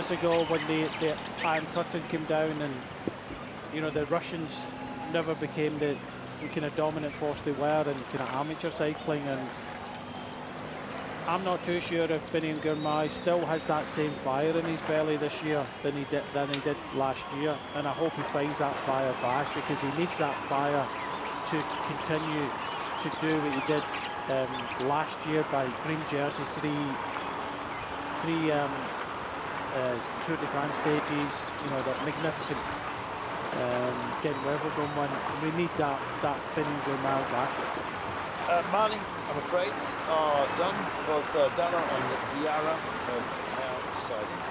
years ago when the Iron Curtain came down, and you know the Russians never became the kind of dominant force they were in kind of amateur cycling, and I'm not too sure if Biniam Girmay still has that same fire in his belly this year than he did last year, and I hope he finds that fire back, because he needs that fire to continue to do what he did last year by green jerseys, three Tour de France stages, you know, that magnificent getting Wevelgem one. We need that Biniam Girmay back. Mali, I'm afraid, are done. Both Dara and Diarra have now decided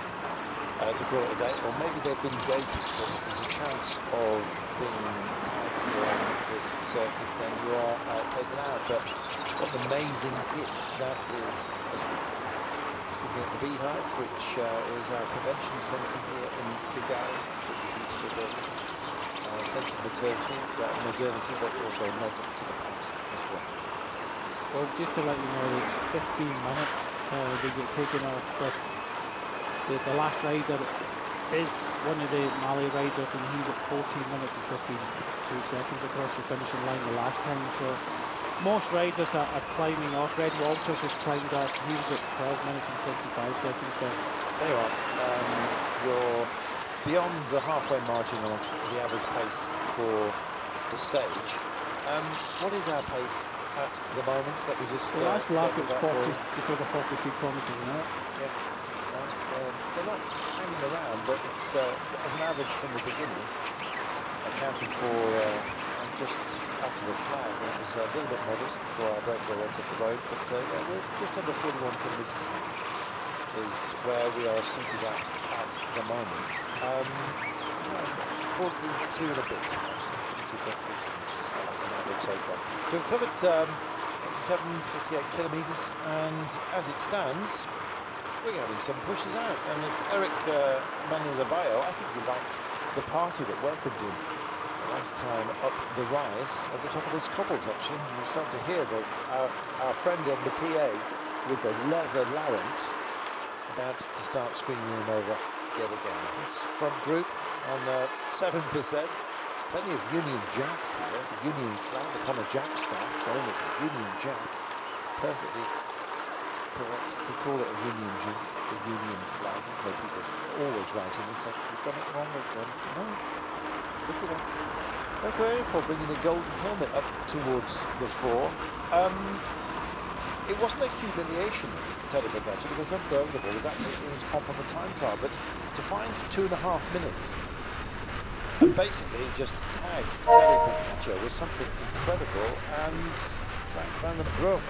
to call it a day, or maybe they've been gated, because if there's a chance of being tagged here on this circuit, then you are taken out. But what an amazing kit that is. Just looking at the Beehive, which is our convention centre here in Kigali, absolutely beautiful building. Sense of modernity, but also a nod to the past as well. Well, just to let you know, it's 15 minutes they get taken off, but the last rider is one of the Mali riders, and he's at 14 minutes and 52 seconds across the finishing line the last time. So most riders are climbing off. Red Walters has climbed off. He was at 12 minutes and 25 seconds there. There you are. You're beyond the halfway margin of the average pace for the stage. What is our pace at the moment? Let me just... The last lap it's 40, just over 43 kilometres an hour. Yeah. They're not hanging around, but it's as an average from the beginning, accounting for just after the flag, it was a little bit modest before our breakaway went up the road, but yeah, we're just under 41 kilometres is where we are seated at the moment. 42 and a bit, actually, 42.3 kilometres as an average so far. So we've covered 57, 58 kilometres, and as it stands, we're having some pushes out. And if Eric Manizabayo, I think he liked the party that welcomed him last time up the rise at the top of those cobbles, actually. And we start to hear that our friend on the PA with the leather larynx about to start screaming him over yet again. This front group on 7%. Plenty of Union Jacks here. The Union flag upon a jack staff, known as the Union Jack. Perfectly correct to call it a Union Jack, the Union flag. No, people always writing and saying, we've done it wrong again. No, look at that. Okay, for bringing the golden helmet up towards the fore. It wasn't a humiliation of Tadej Pogačar, because Wevelgem was absolutely in his pomp on the time trial, but to find 2.5 minutes and basically just tag Tadej Pogačar was something incredible, and Frank van den Broek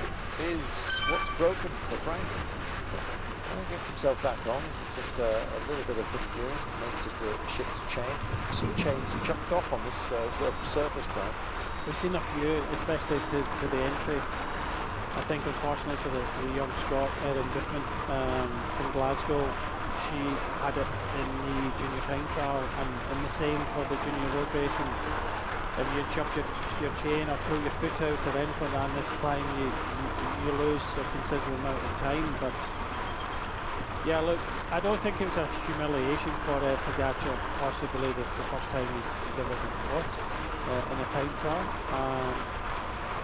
is what's broken for Frank. And he gets himself back on. Is it just a little bit of misgearing, maybe just a shift chain? Some chains chucked off on this rough surface, Brian. We've seen a few, especially to the entry. I think, unfortunately, for the young Scot, Erin Bisman from Glasgow, she had it in the junior time trial, and the same for the junior road race. And if you chuck your chain or pull your foot out or anything on this climb, you lose a considerable amount of time. But yeah, look, I don't think it was a humiliation for Pogačar, possibly the first time he's ever been caught in a time trial.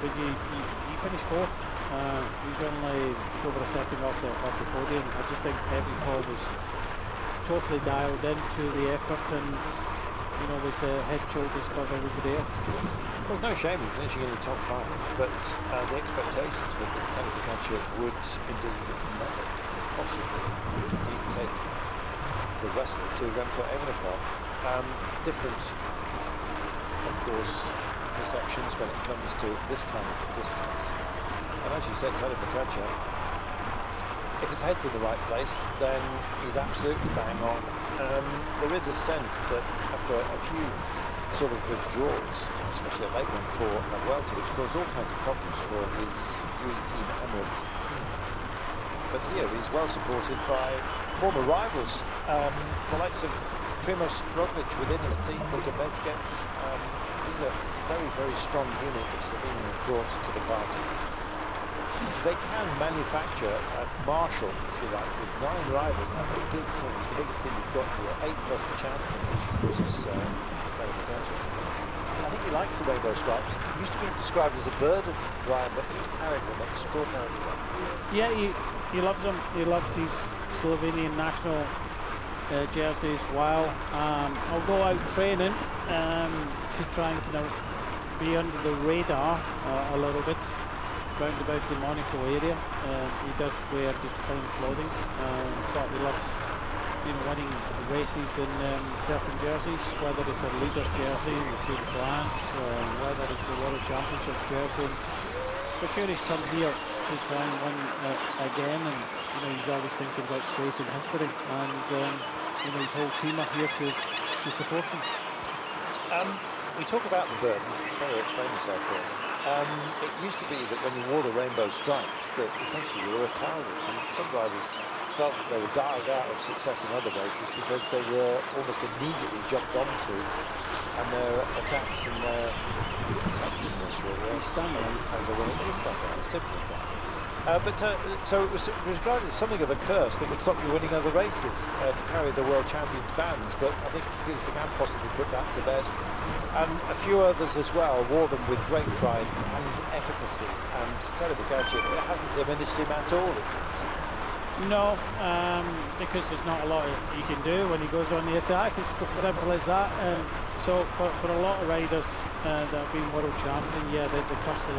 But you finished fourth. He's only over a second off the podium. I just think Evenepoel was totally dialed into the effort, and you know, was head shoulders above everybody else. There's no shame in finishing in the top 5, but the expectations were that Tadej Pogačar would indeed never possibly indeed take the wrestler to Remco Evenepoel. Different, of course, perceptions when it comes to this kind of distance. And as you said, Tadej Pogačar, if his head's in the right place, then he's absolutely bang on. There is a sense that after a few sort of withdrawals, especially a late one for La Vuelta, which caused all kinds of problems for his UAE team Emirates team. But here he's well supported by former rivals, the likes of Primož Roglič within his team, Luka Mezgec. It's a very, very strong unit that Slovenia have brought to the party. they can manufacture Marshall, if you like, with 9 riders. That's a big team. It's the biggest team we've got here. 8 plus the champion, which of course is terrible gadget. I think he likes the rainbow stripes. He used to be described as a burden, Brian, but he's carried them extraordinarily well. Yeah, he loves them. He loves his Slovenian national jersey as well. I'll go out training to try and kind of be under the radar a little bit round about the Monaco area. He does wear just plain clothing, but he loves, you know, winning races in certain jerseys, whether it's a leader's jersey in the Tour de France, whether it's the World Championship jersey. For sure, he's come here to try and win again, and you know, he's always thinking about creating history, and you know, his whole team are here to support him. We talk about the burden. Better explain yourself here. It used to be that when you wore the rainbow stripes, that essentially you were a target, and some riders felt that they were dialed out of success in other races because they were almost immediately jumped onto, and their attacks and their effectiveness really as a winner. You stand down, as simple as that. So it was regarded as something of a curse that would stop you winning other races to carry the world champions bands, but I think Peter Sagan possibly put that to bed. And a few others as well wore them with great pride and efficacy, and terrible gadget, it hasn't diminished him at all, it seems. No, because there's not a lot he can do when he goes on the attack. It's as simple as that. So for a lot of riders that have been world champion, yeah, the cost of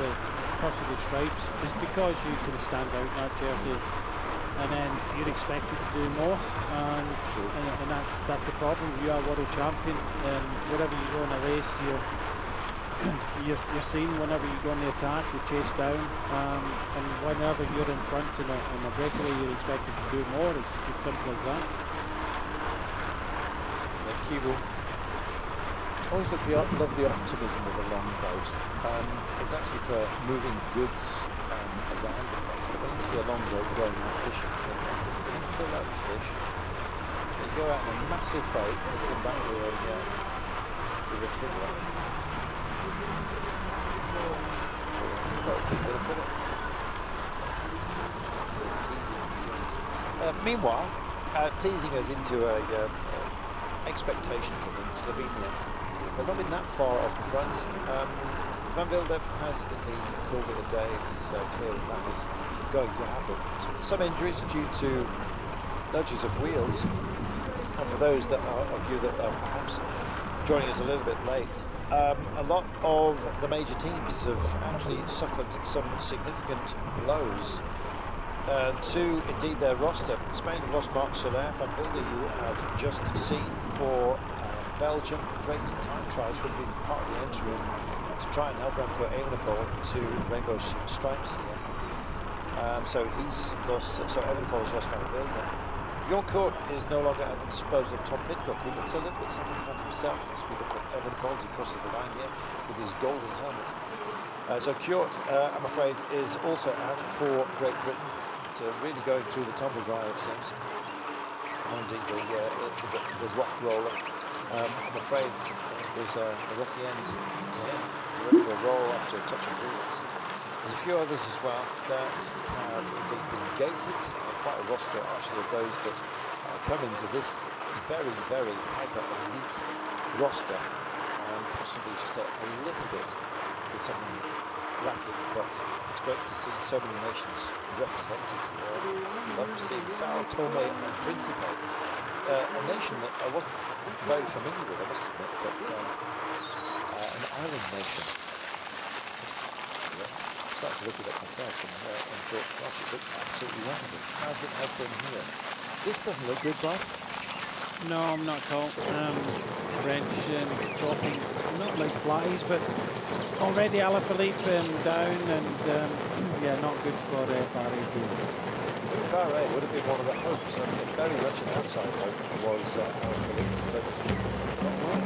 the stripes is because you can stand out in that jersey, and then you're expected to do more, and that's the problem. You are world champion, and wherever you go in a race, you're seen. Whenever you go on the attack, you're chased down, and whenever you're in front in a breakaway, you're expected to do more. It's as simple as that. Always love the optimism of a long boat. It's actually for moving goods around the place, but when you see a long boat going out fishing, you think, well, you're going to fill that with fish. You go out in a massive boat and you come back with a tiddler. So we have the boat thing, going to fill it. That's the teasing indeed. Meanwhile, teasing us into expectations, I think, Slovenia. They've not been that far off the front. Van Wilder has indeed called it a day. It was clear that was going to happen. Some injuries due to nudges of wheels. And for those of you that are perhaps joining us a little bit late, a lot of the major teams have actually suffered some significant blows to indeed their roster. Spain have lost Marc Soler. Van Wilder, you have just seen for Belgium. Great time trials would have been part of the entry to try and help Remco Evenepoel to rainbow stripes here. So he's lost. So Evenepoel has lost Van Wilder. Bjorn Kort is no longer at the disposal of Tom Pidcock, who looks a little bit second-hand himself as we look at Evenepoel as he crosses the line here with his golden helmet. So Kort, I'm afraid, is also out for Great Britain. Really going through the tumble dryer, it seems. And indeed the rock roller. I'm afraid it was a rocky end to him. He went for a roll after a touch of wheels. There's a few others as well that have indeed been gated. Quite a roster actually of those that come into this very, very hyper-elite roster, and possibly just a little bit with something lacking, but it's great to see so many nations represented here. I did love seeing Sao Tome and Principe, a nation that I wasn't very familiar with, I must admit, but an island nation. Just started to look at it myself and thought, gosh, it looks absolutely wonderful, as it has been here. This doesn't look good, Brian. No, I'm not at all. French dropping, not like flies, but already Alaphilippe down, and yeah, not good for Barry. Barry would have been one of the hopes, and very much an outside hope was Alaphilippe, but not well.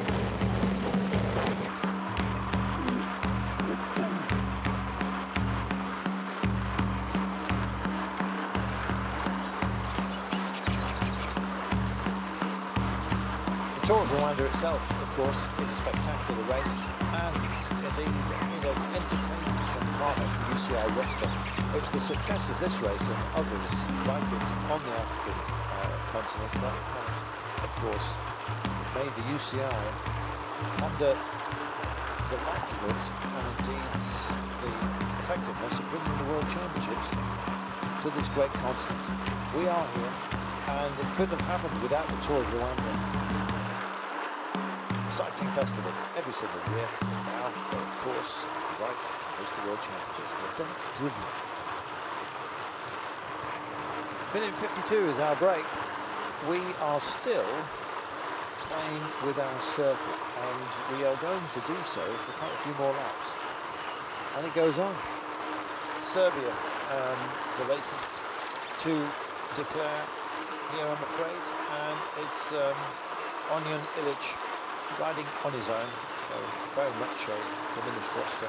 Tour of Rwanda itself, of course, is a spectacular race, and indeed it has entertained some part of the UCI roster. It was the success of this race and others like it on the African continent that have, of course, made the UCI ponder the likelihood and indeed the effectiveness of bringing the World Championships to this great continent. We are here, and it couldn't have happened without the Tour of Rwanda. Cycling festival every single year, and now they, of course, have the right to host the World Championships. They've done it brilliantly. Minute 52 is our break. We are still playing with our circuit, and we are going to do so for quite a few more laps. And it goes on. Serbia, the latest to declare here, I'm afraid, and it's Onion Ilic riding on his own, so very much a diminished roster.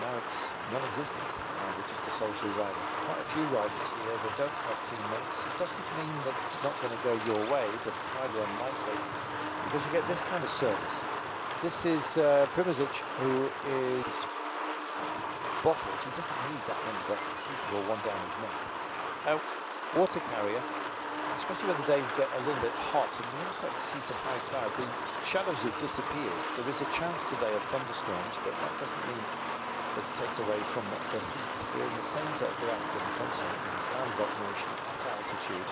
Now it's non-existent, which is the solitary rider. Quite a few riders here that don't have teammates. It doesn't mean that it's not going to go your way, but it's highly unlikely because you get this kind of service. This is Primožić, who is bottles. He doesn't need that many bottles. He needs to go one down his neck. Water carrier, especially when the days get a little bit hot and we also start to see some high cloud. The shadows have disappeared. There is a chance today of thunderstorms, but that doesn't mean that it takes away from the heat. We're in the centre of the African continent, in this landlocked nation at altitude,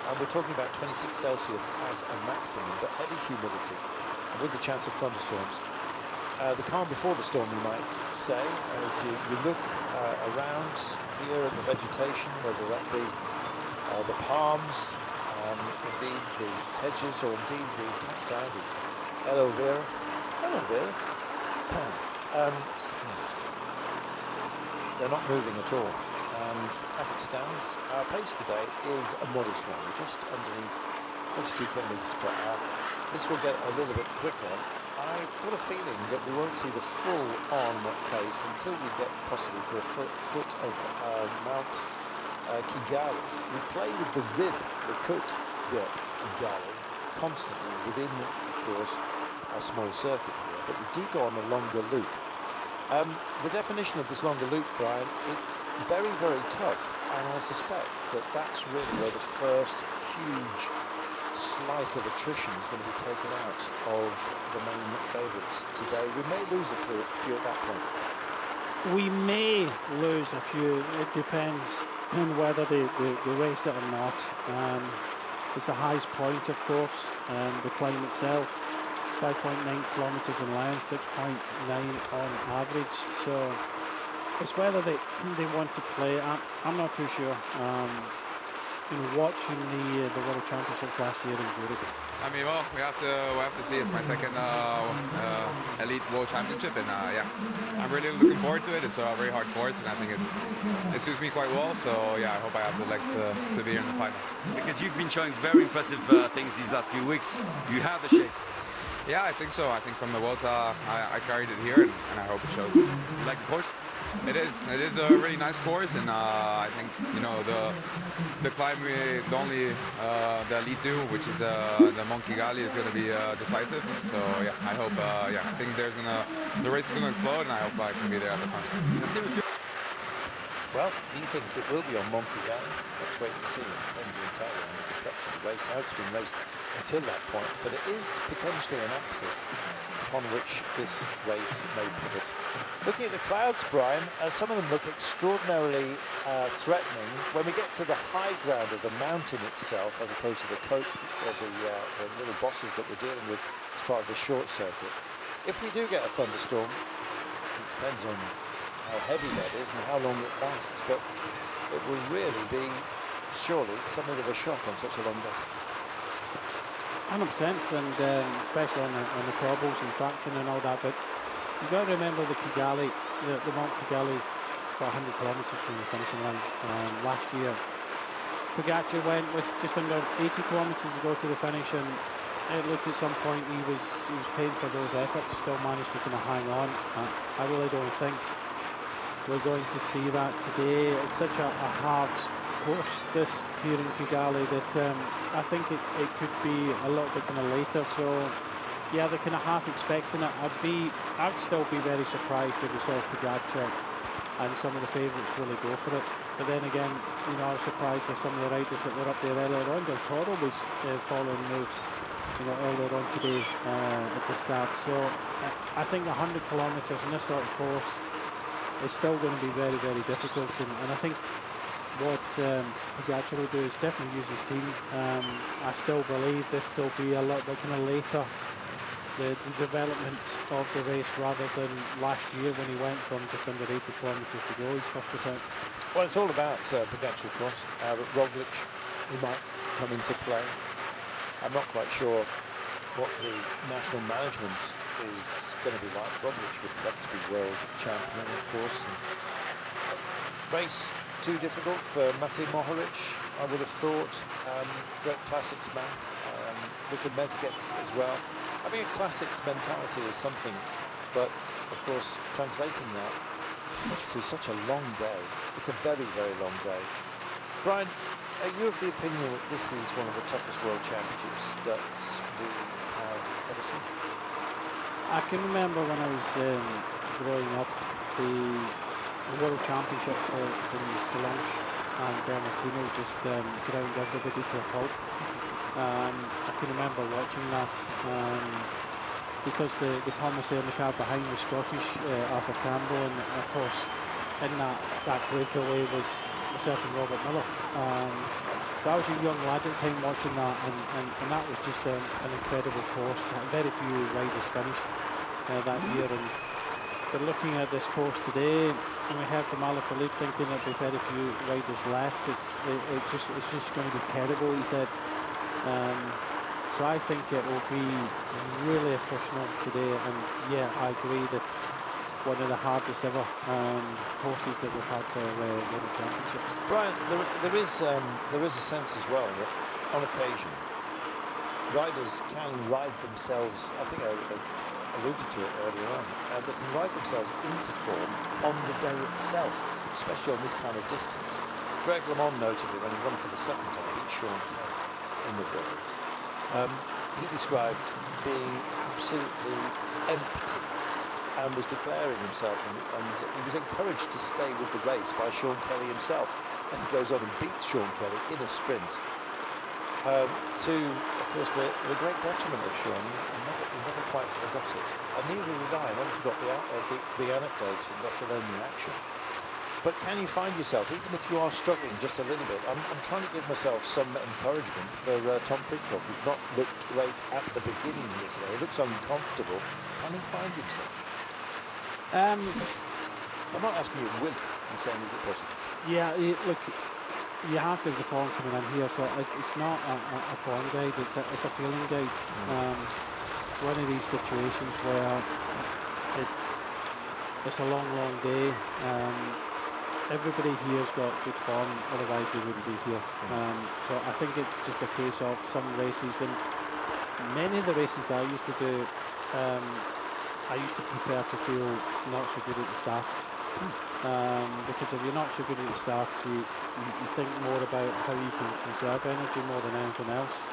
and we're talking about 26 Celsius as a maximum, but heavy humidity with the chance of thunderstorms. The calm before the storm, you might say, as you look around here at the vegetation, whether that be the palms, indeed the hedges, or indeed the cacti, the aloe vera. Aloe vera? Yes. They're not moving at all. And as it stands, our pace today is a modest one. We're just underneath 42 kilometres per hour. This will get a little bit quicker. I've got a feeling that we won't see the full-on pace until we get possibly to the foot of Mount Kigali. We play with the rib, the Côte de Kigali, constantly within, of course, a small circuit here, but we do go on a longer loop. The definition of this longer loop, Brian, it's very, very tough, and I suspect that that's really where the first huge slice of attrition is going to be taken out of the main favourites today. We may lose a few at that point. We may lose a few. It depends on whether they race it or not. It's the highest point, of course, the climb itself. 5.9 kilometres in length, 6.9 on average. So it's whether they want to play. I'm not too sure. Watching the World Championships last year in Zurich. I mean, well, we have to see. It's my second elite World Championship, and yeah, I'm really looking forward to it. It's a very hard course, and I think it suits me quite well. So yeah, I hope I have the legs to be here in the final. Because you've been showing very impressive things these last few weeks. You have the shape. Yeah, I think so. I think from the Volta, I carried it here, and I hope it shows. You like the course? It is a really nice course, and I think the climb the only the elite do, which is the Mont Kigali, is going to be decisive. So yeah, I hope I think the race is going to explode, and I hope I can be there at the front. Well, he thinks it will be on Mont Kigali. Let's wait and see. It depends entirely on the complexion of the race, how it's been raced until that point. But it is potentially an axis upon which this race may pivot. Looking at the clouds, Brian, some of them look extraordinarily threatening. When we get to the high ground of the mountain itself, as opposed to the coat, the little bosses that we're dealing with as part of the short circuit, if we do get a thunderstorm, it depends on how heavy that is and how long it lasts, but it will really be surely something of a shock on such a long day. 100%, and especially on the cobbles and traction and all that. But you've got to remember the Kigali, the Mount Kigali is about 100 kilometres from the finishing line. Last year, Pogacar went with just under 80 kilometres to go to the finish, and it looked at some point he was paying for those efforts. Still managed to kind of hang on. I really don't think we're going to see that today. It's such a hard course, this here in Kigali, that I think it could be a little bit kind of later. So yeah, they're kind of half expecting it. I'd still be very surprised if we saw Pogačar and some of the favourites really go for it. But then again, you know, I was surprised by some of the riders that were up there earlier on. Del Toro was following moves, you know, earlier on today at the start. So I think 100 kilometres in this sort of course is still going to be very, very difficult. And I think what Pogačar will do is definitely use his team. I still believe this will be a lot bit kind of later, the development of the race, rather than last year when he went from just under 80 kilometres to go his first attempt. Well, it's all about Pogačar, of course. Roglic, he might come into play. I'm not quite sure what the national management is going to be like. Roglic would love to be world champion, of course. And race too difficult for Matej Mohoric, I would have thought. Great classics man. Luka Mezgec as well. Having a classics mentality is something, but of course translating that to such a long day, it's a very, very long day. Brian, are you of the opinion that this is one of the toughest world championships that we have ever seen? I can remember when I was growing up, the World Championships in Solange and Bernardino just ground everybody to a pulp. I can remember watching that because the commissaire in the car behind was Scottish, Arthur Campbell, and of course in that breakaway was a certain Robert Miller. So I was a young lad at the time watching that, and that was just an incredible course. Very few riders finished that year, and they're looking at this course today, and we heard from Alaphilippe thinking there'd be very few riders left. It's just going to be terrible, he said. So I think it will be really attritional today, and yeah, I agree that's one of the hardest ever courses that we've had for World Championships. Brian, there is a sense as well that on occasion riders can ride themselves, I think I alluded to it earlier on, they can ride themselves into form on the day itself, especially on this kind of distance. Greg LeMond notably, when he won for the second time, beat Sean Kelly in the Worlds. He described being absolutely empty and was declaring himself, and he was encouraged to stay with the race by Sean Kelly himself. And he goes on and beats Sean Kelly in a sprint to, of course, the great detriment of Sean. He never quite forgot it. And neither did I. I never forgot the anecdote, let alone the action. But can you find yourself, even if you are struggling just a little bit, I'm trying to give myself some encouragement for Tom Pidcock, who's not looked great at the beginning here today. He looks uncomfortable. Can he find himself? I'm not asking you, will he? I'm saying, is it possible? Yeah, look, you have to have the form coming in here, so it's not a form guide, it's a feeling guide. It's one of these situations where it's a long day. Everybody here's got good form, otherwise they wouldn't be here. So I think it's just a case of some races, and many of the races that I used to do, I used to prefer to feel not so good at the start. Because if you're not so good at the start, you think more about how you can conserve energy more than anything else,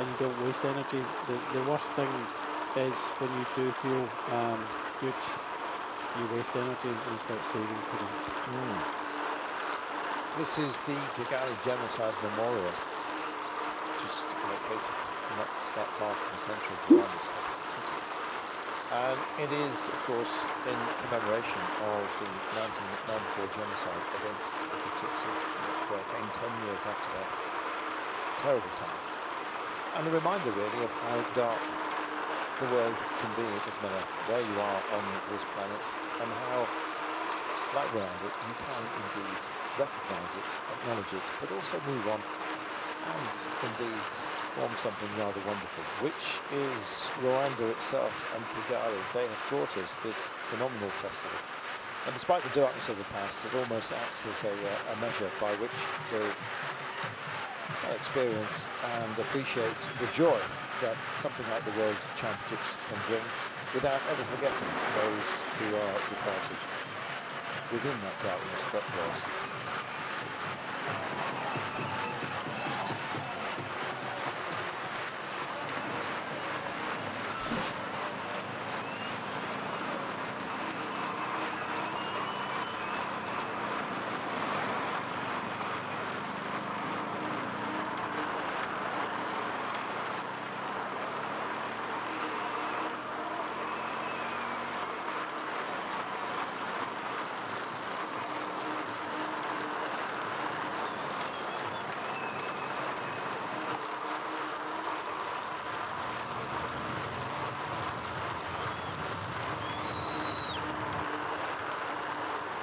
and you don't waste energy. The worst thing is when you do feel good, you waste energy and start saving today. This is the Kigali Genocide Memorial, just located not that far from the centre of Rwanda's capital city. And it is, of course, in commemoration of the 1994 genocide against the Tutsi that came 10 years after that terrible time. And a reminder, really, of how dark the world can be. It doesn't matter where you are on this planet, and how, like Rwanda, you can indeed recognise it, acknowledge it, but also move on and indeed form something rather wonderful, which is Rwanda itself and Kigali. They have brought us this phenomenal festival, and despite the darkness of the past, it almost acts as a measure by which to experience and appreciate the joy that something like the World Championships can bring, without ever forgetting those who are departed within that darkness that was.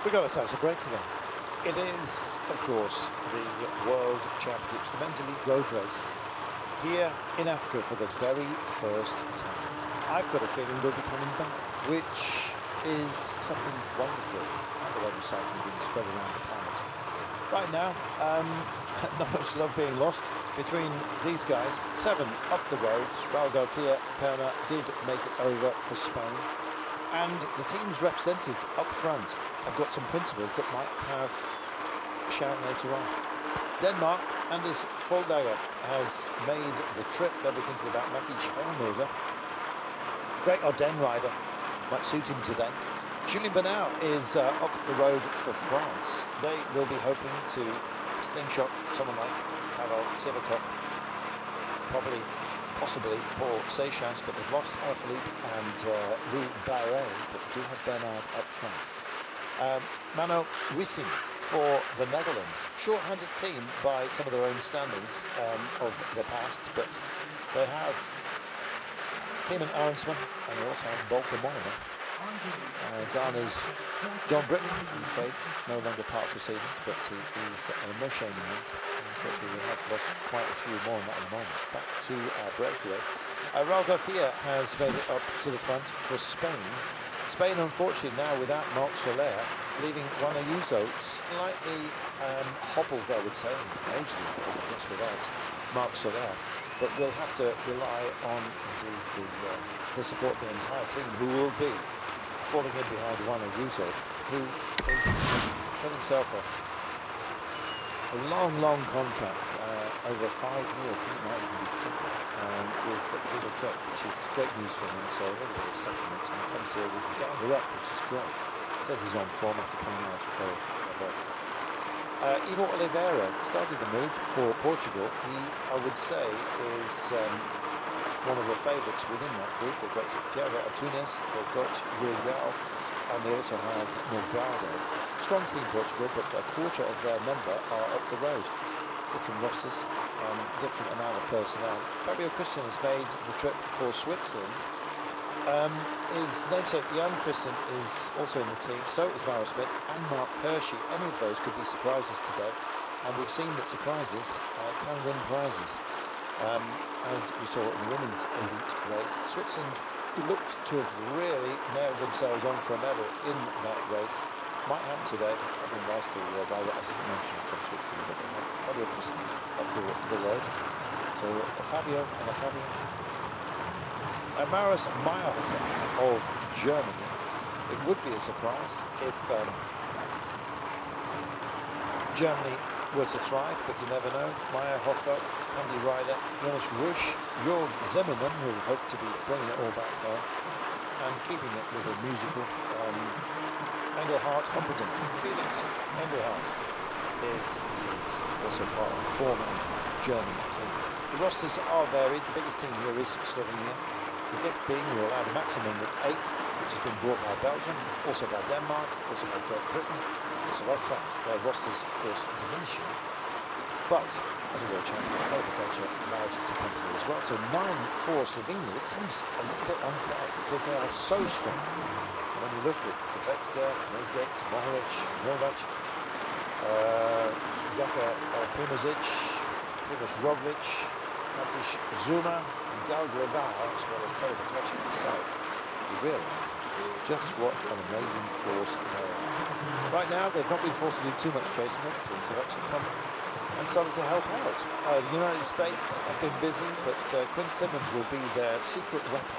We got ourselves a breakaway. It is, of course, the World Championships, the men's elite road race, here in Africa for the very first time. I've got a feeling we'll be coming back, which is something wonderful. The love of cycling being spread around the planet. Right now, not much love being lost between these guys. 7 up the roads. Raul Garcia Perna did make it over for Spain. And the teams represented up front have got some principles that might have a shout later on. Denmark, Anders Foldager has made the trip. They'll be thinking about Matej Helmover. Great Ardennes rider, might suit him today. Julien Bernal is up the road for France. They will be hoping to slingshot someone like Pavel Sivakov, possibly Paul Seychelles, but they've lost Alaphilippe and Louis Barret, but they do have Bernard up front. Mano Wissing for the Netherlands. Short-handed team by some of their own standings of the past, but they have Timon Arensman and they also have Bolka Moynihan. Ghana's John Britton, I'm afraid, no longer part of proceedings, but he is no shame in that. Unfortunately, we have lost quite a few more on that at the moment. Back to our breakaway. Raul Garcia has made it up to the front for Spain. Spain, unfortunately, now without Marc Soler, leaving Juan Ayuso slightly hobbled, I would say, majorly hobbled, I guess, without Marc Soler. But we'll have to rely on indeed the support of the entire team, who will be falling in behind Juan Ayuso, who has got himself a long contract over 5 years. I think it might even be 6 with the Little Trek, which is great news for him. So a little bit of settlement, and he comes here with the gander up, which is great. It says he's on form after coming out of Alberta. Ivo Oliveira started the move for Portugal. He, I would say, is one of the favourites within that group. They've got Thiago Antunes, they've got Uriel, and they also have Morgado. Strong team Portugal, but a quarter of their number are up the road. Different rosters, different amount of personnel. Fabio Christian has made the trip for Switzerland. His namesake Jan Christian is also in the team, so is Mauro Smith and Mark Hershey. Any of those could be surprises today, and we've seen that surprises can win prizes. As we saw in the women's elite race, Switzerland looked to have really nailed themselves on for a medal in that race. Might happen today. Fabian Weiss, the rider I didn't mention from Switzerland, but they have Fabio Christian up the road. So a Fabio and a Fabio. Maurus Meyerhofer of Germany. It would be a surprise if Germany were to thrive, but you never know. Meyerhofer, handy rider, Jonas Rusch, Jörg Zimmermann, who hope to be bringing it all back home and keeping it with a musical. Engelhardt Humperdinck, Felix Engelhardt is indeed also part of the former German team. The rosters are varied. The biggest team here is Slovenia. The gift being we're allowed a maximum of 8, which has been brought by Belgium, also by Denmark, also by Great Britain, also by France. Their rosters, of course, diminishing. But as a world champion, Telepocacha allowed to come here as well. So 9 for Slovenia, which seems a little bit unfair because they are so strong. And when you look at Goretzka, Nesgets, Mohoric, Novac, Jaka Primozic, Primoz Roglic, Matiš Zuma, and Gal Gravao, as well as Telepocacha himself, you realise just what an amazing force they are. Right now, they've not been forced to do too much chasing. Other teams have actually come and started to help out. The United States have been busy, but Quinn Simmons will be their secret weapon.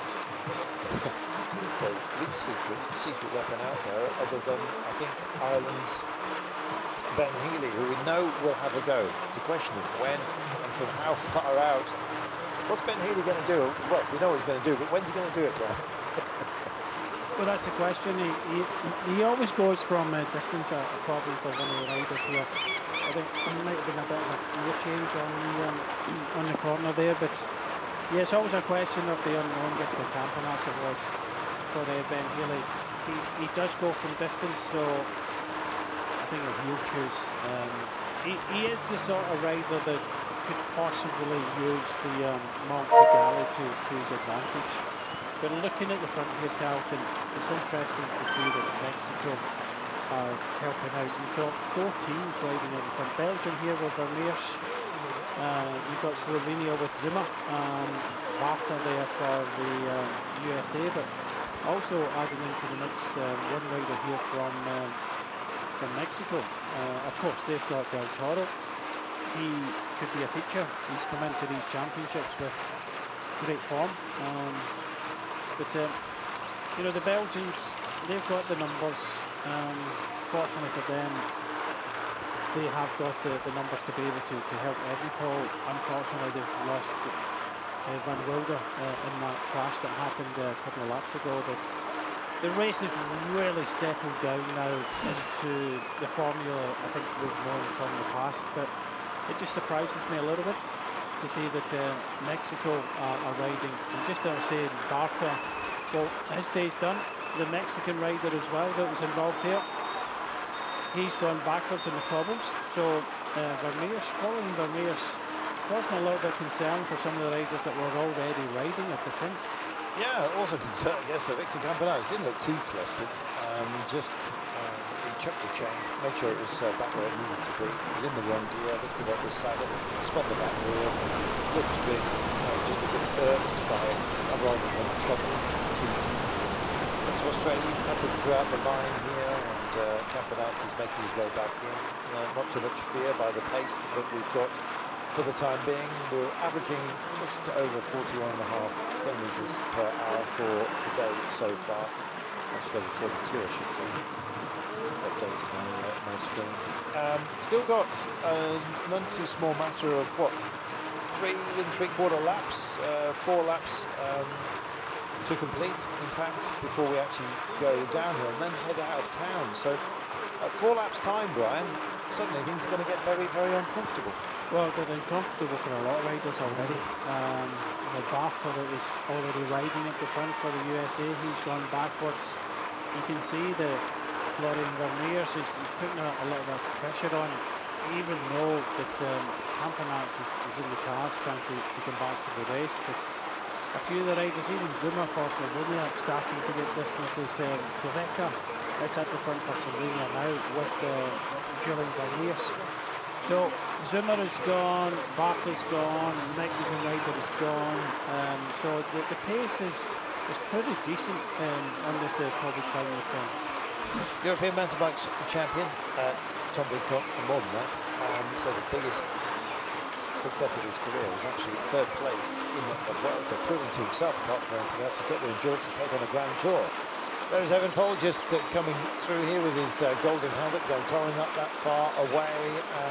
The least secret weapon out there, other than, I think, Ireland's Ben Healy, who we know will have a go. It's a question of when and from how far out. What's Ben Healy going to do? Well, we know what he's going to do, but when's he going to do it, Brian? Well, that's the question. He always goes from a distance, probably for one of the riders here. I think there might have been a bit of a gear change on the corner there, but yeah, it's always a question of the unknown with the camping as it was for Ben Healy. He does go from distance, so I think if you choose, he is the sort of rider that could possibly use the Mont Kigali to his advantage. But looking at the front here, Carlton, it's interesting to see that Mexico are helping out. You've got 4 teams riding in front. Belgium here with Vermeers. You've got Slovenia with Zuma. Barta there for the USA, but also adding into the mix one rider here from Mexico. Of course, they've got Del Toro. He could be a feature. He's come into these championships with great form. But you know, the Belgians, they've got the numbers. Fortunately for them, they have got the numbers to be able to help Evenepoel. Unfortunately, they've lost Van Wilder in that crash that happened a couple of laps ago. But the race has really settled down now into the formula I think we've known from the past. But it just surprises me a little bit to see that Mexico are riding. And just as I was saying, Barta, well, his day's done. The Mexican rider as well that was involved here, he's gone backwards in the cobbles. So Vermeers, following Vermeers, caused me a little bit of concern for some of the riders that were already riding at the front. Yeah, also concerned, I guess, for Victor Campenaerts. Didn't look too flustered. He chucked a chain, made sure it was back where it needed to be. He was in the wrong gear, lifted up his saddle, spun the back wheel, looked really just a bit irked by it, rather than troubled too deeply. To Australia, he's peppered throughout the line here, and Campenaerts is making his way back in. Not too much fear by the pace that we've got for the time being. We're averaging just over 41.5 kilometres per hour for the day so far. Just over 42, I should say. Just updating my screen. Still got none too small matter of what, 3 3/4 laps, 4 laps to complete, in fact, before we actually go downhill and then head out of town. So at 4 laps time, Brian, suddenly things are going to get very, very uncomfortable. Well, they're uncomfortable for a lot of riders already. The Barta that was already riding at the front for the USA, he's gone backwards. You can see that Florian Vermeers is putting a little bit of pressure on, even though that Campenaerts is in the cars trying to come back to the race. But a few of the riders, even Zuma for Slovenia, starting to get distances. Kveka is at the front for Slovenia now with Julian Vermeers. So Zuma is gone, Barta's gone, the Mexican rider is gone. So the pace is pretty decent on this Covid time this time. European mountain bikes champion, Tom Pidcock, and more than that. So the biggest success of his career was actually 3rd place in the Vuelta, proving to himself, apart from anything else, he's got the endurance to take on a Grand Tour. There's Evenepoel just coming through here with his golden helmet, Del Toro not that far away,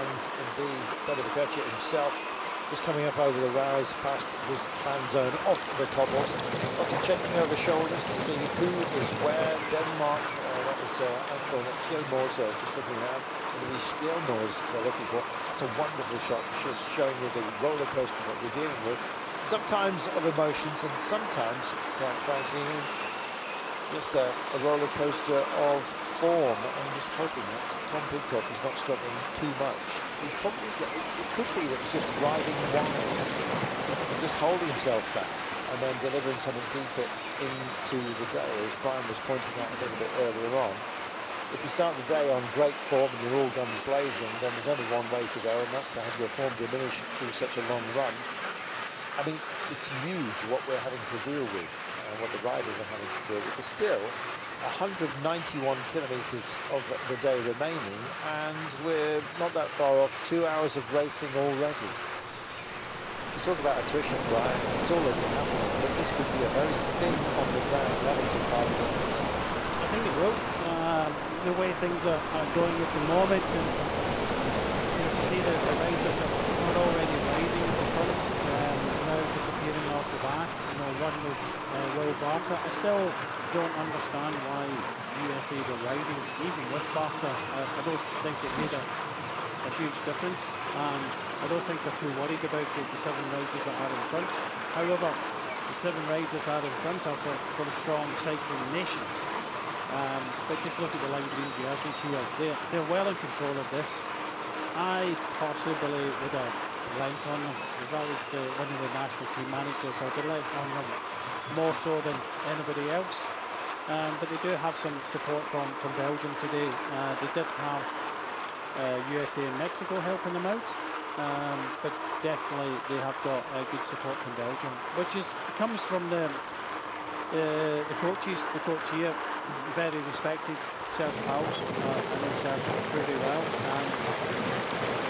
and indeed Dani Bocaccia himself just coming up over the rows past this fan zone off the cobbles. Lots of checking over shoulders to see who is where. Denmark, that was Kjelmors just looking around. The Skjelmors they're looking for. That's a wonderful shot, just showing you the roller coaster that we're dealing with. Sometimes of emotions, and sometimes, quite frankly, just a roller coaster of form. I'm just hoping that Tom Pidcock is not struggling too much. He's probably, it could be that he's just riding wise and just holding himself back and then delivering something deeper into the day, as Brian was pointing out a little bit earlier on. If you start the day on great form and you're all guns blazing, then there's only one way to go, and that's to have your form diminish through such a long run. I mean, it's huge what we're having to deal with, what the riders are having to deal with. There's still 191 kilometres of the day remaining, and we're not that far off 2 hours of racing already. You talk about attrition, Brian, it's already happening, but this could be a very thin on the ground relative by the moment. I think it will. The way things are going at the moment, and you see that the riders are already riding at the fronts, now disappearing off the back. One was Will Barta. I still don't understand why USA were riding, even with Barta. I don't think it made a huge difference, and I don't think they're too worried about the 7 riders that are in front. However, the 7 riders are in front are from strong cycling nations. But just look at the lime green jerseys here. They're well in control of this. I possibly would have lent on them. If I was one of the national team managers, I'd have lent on them more so than anybody else. but they do have some support from Belgium today. They did have USA and Mexico helping them out, but definitely they have got good support from Belgium, which comes from the coaches. The coach here, very respected, Serge Pauls, I know Serge pretty well, and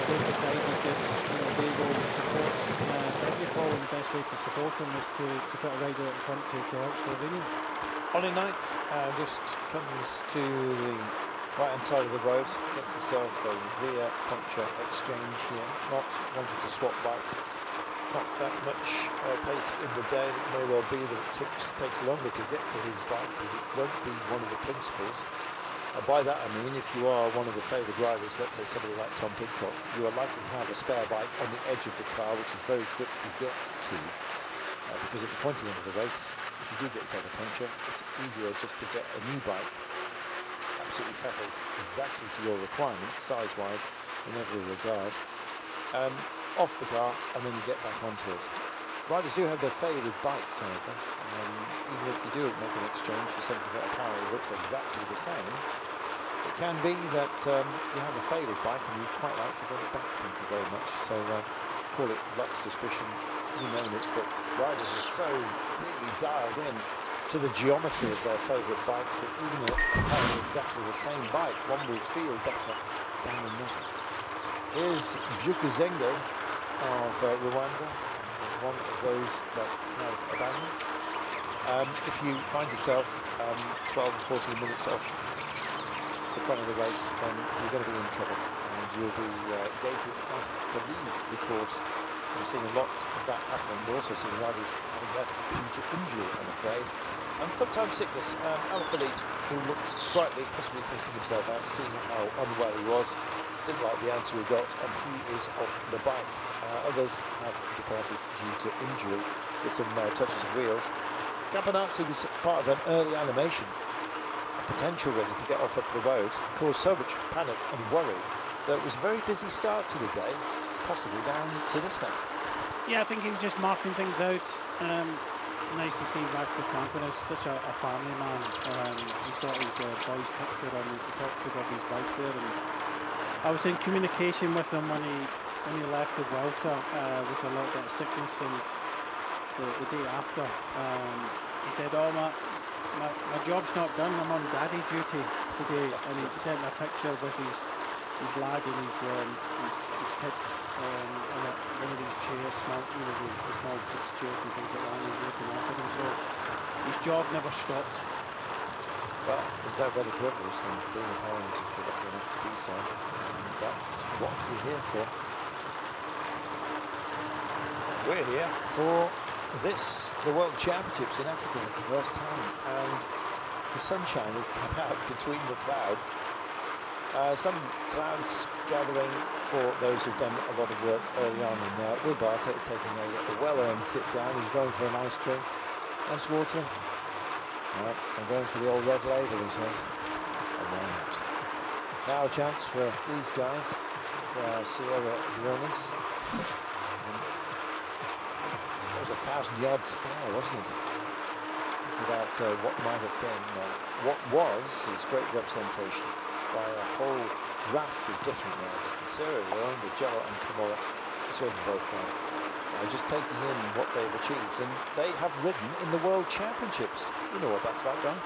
they've decided that they will support every Paul, and the best way to support them is to put a rider in front to help Slovenia. Ollie Knight just comes to the right-hand side of the road, gets himself a rear puncture exchange here, not wanting to swap bikes. Not that much pace in the day. It may well be that it takes longer to get to his bike because it won't be one of the principals. By that I mean, if you are one of the favoured riders, let's say somebody like Tom Pidcock, you are likely to have a spare bike on the edge of the car, which is very quick to get to. Because at the pointy end of the race, if you do get yourself a puncture, it's easier just to get a new bike absolutely fettled exactly to your requirements, size-wise, in every regard. Off the car, and then you get back onto it. Riders do have their favoured bikes, however. Even if you do make an exchange for something that apparently looks exactly the same, it can be that you have a favoured bike and you'd quite like to get it back, thank you very much. So call it luck, suspicion, you name it, but riders are so really dialed in to the geometry of their favourite bikes that even having exactly the same bike, one will feel better than another. Here's Byukuzengo of Rwanda, one of those that has abandoned. If you find yourself 12 or 14 minutes off the front of the race, then you're going to be in trouble and you'll be gated, asked to leave the course. We're seeing a lot of that happening. We're also seeing riders having left due to injury, I'm afraid, and sometimes sickness. Alaphilippe, who looked sprightly, possibly testing himself out, seeing how unwell he was, didn't like the answer he got, and he is off the bike. Others have departed due to injury with some touches of wheels. Campanazzi was part of an early animation, a potential really to get off up the road, caused so much panic and worry that it was a very busy start to the day, possibly down to this man. Yeah, I think he was just marking things out. Nice to see Ragnar Campanus, such a family man. He's got his boy's picture on the top tube of his bike there, and I was in communication with him when he left the Vuelta with a little bit of sickness, and the day after he said, "Oh, my job's not done. I'm on daddy duty today," and he sent me a picture with his lad and his kids in one of these chairs, the small kids chairs and things like that, and he's looking after them. So his job never stopped. Well, there's no better privilege than being a parent if you're lucky enough to be so. That's what we're here for. We're here for the World Championships in Africa for the first time, and the sunshine has come out between the clouds. Some clouds gathering for those who've done a lot of work early on, and Will Barter is taking a well-earned sit-down. He's going for a nice drink, nice water. I'm going for the old red label, he says. And why not? Now a chance for these guys. It's Sierra Leone's. That was a 1,000-yard stare, wasn't it? Thinking about what might have been, what was his great representation by a whole raft of different riders. And Sierra Leone with Jello and Camorra, I saw them both there. Just taking in what they've achieved, and they have ridden in the World Championships. You know what that's like, Brian?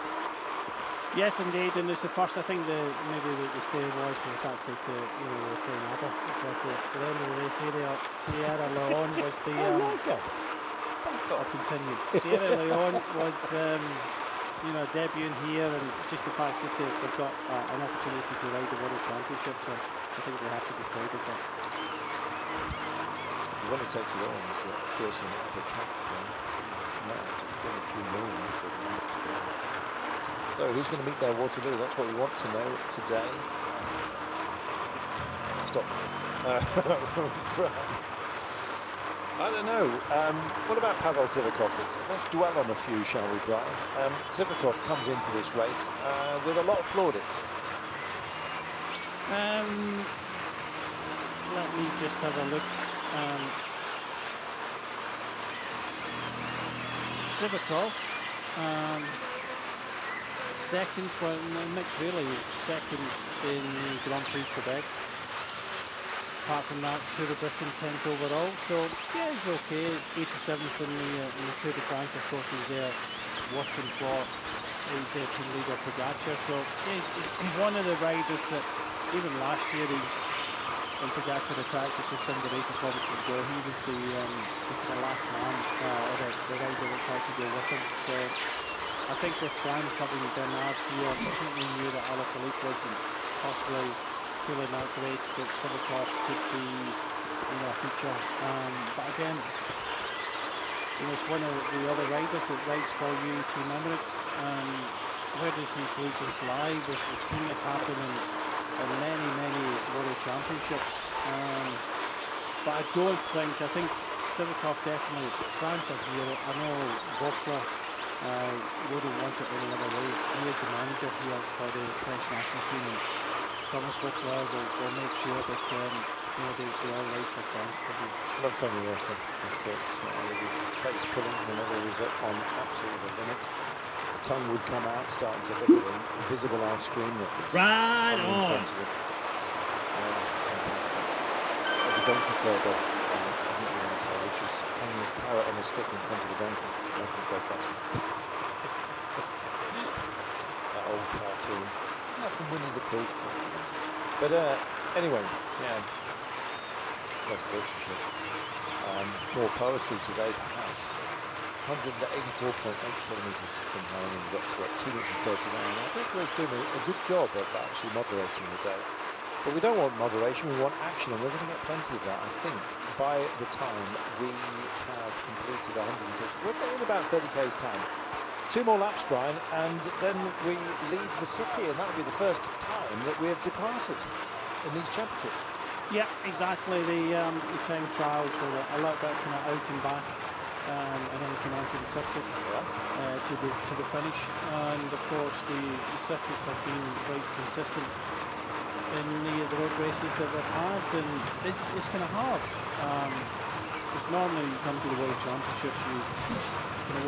Yes, indeed, and it's the first. I think maybe the stay was the fact that we were playing ABBA, but at the end of the day, Sierra Leone was the. I like it. I'll continue. Sierra Leone was debuting here, and it's just the fact that they've got an opportunity to ride the World Championships. So I think they have to be proud of that. The one who takes it on is, of course, an Albert track. Might have to bring a few more in for the end of today. So, who's going to meet their Waterloo? That's what we want to know today. Stop. France. I don't know. What about Pavel Zivakov? Let's dwell on a few, shall we, Brian? Zivakov comes into this race with a lot of plaudits. Let me just have a look. Zivakov second, well, mixed really, second in Grand Prix Quebec. Apart from that, Tour de Britain 10th overall, so yeah, he's okay. 87th in the Tour de France, of course, he's there working for his team leader Pogacar, so yeah, he's one of the riders that even last year when Pogacar attacked was just under 80 kilometres to go, he was the last man, or the rider that tried to go with him, so I think with France having Bernard here, I definitely knew that Alaphilippe wasn't possibly feeling that great, that Sivakov could be, a feature. But again, it's one of the other riders that rides for Team Emirates. Where does his allegiance lie? We've seen this happen in many World Championships. But I think Sivakov definitely, France are here. I know Vokla wouldn't want it any other way. He is the manager here for the French national team. Thomas Vokla will make sure that they all ride for France to be. Love Tommy Walker, of course, with his face pulling whenever he was on absolutely the limit. The tongue would come out, starting to lick an invisible ice cream that was right in front of him. Fantastic. The donkey turbo, I think we're going to say, which was hanging a carrot on a stick in front of the donkey, making it go faster. That old cartoon. Not from Winnie the Pooh. But anyway, yeah, less literature. More poetry today, perhaps. 184.8 kilometres from home, and we got to 2 minutes and 39. I think we're doing a good job of actually moderating the day. But we don't want moderation, we want action, and we're going to get plenty of that, I think, by the time we have completed 150. We're in about 30 k's time. 2 more laps, Brian, and then we leave the city, and that'll be the first time that we have departed in these championships. Yeah, exactly. The time trials were a little bit kind of out and back, and then we came onto the circuits to the finish. And of course, the circuits have been quite consistent in the road races that we've had, and it's kind of hard. Because normally you come to the World Championships, you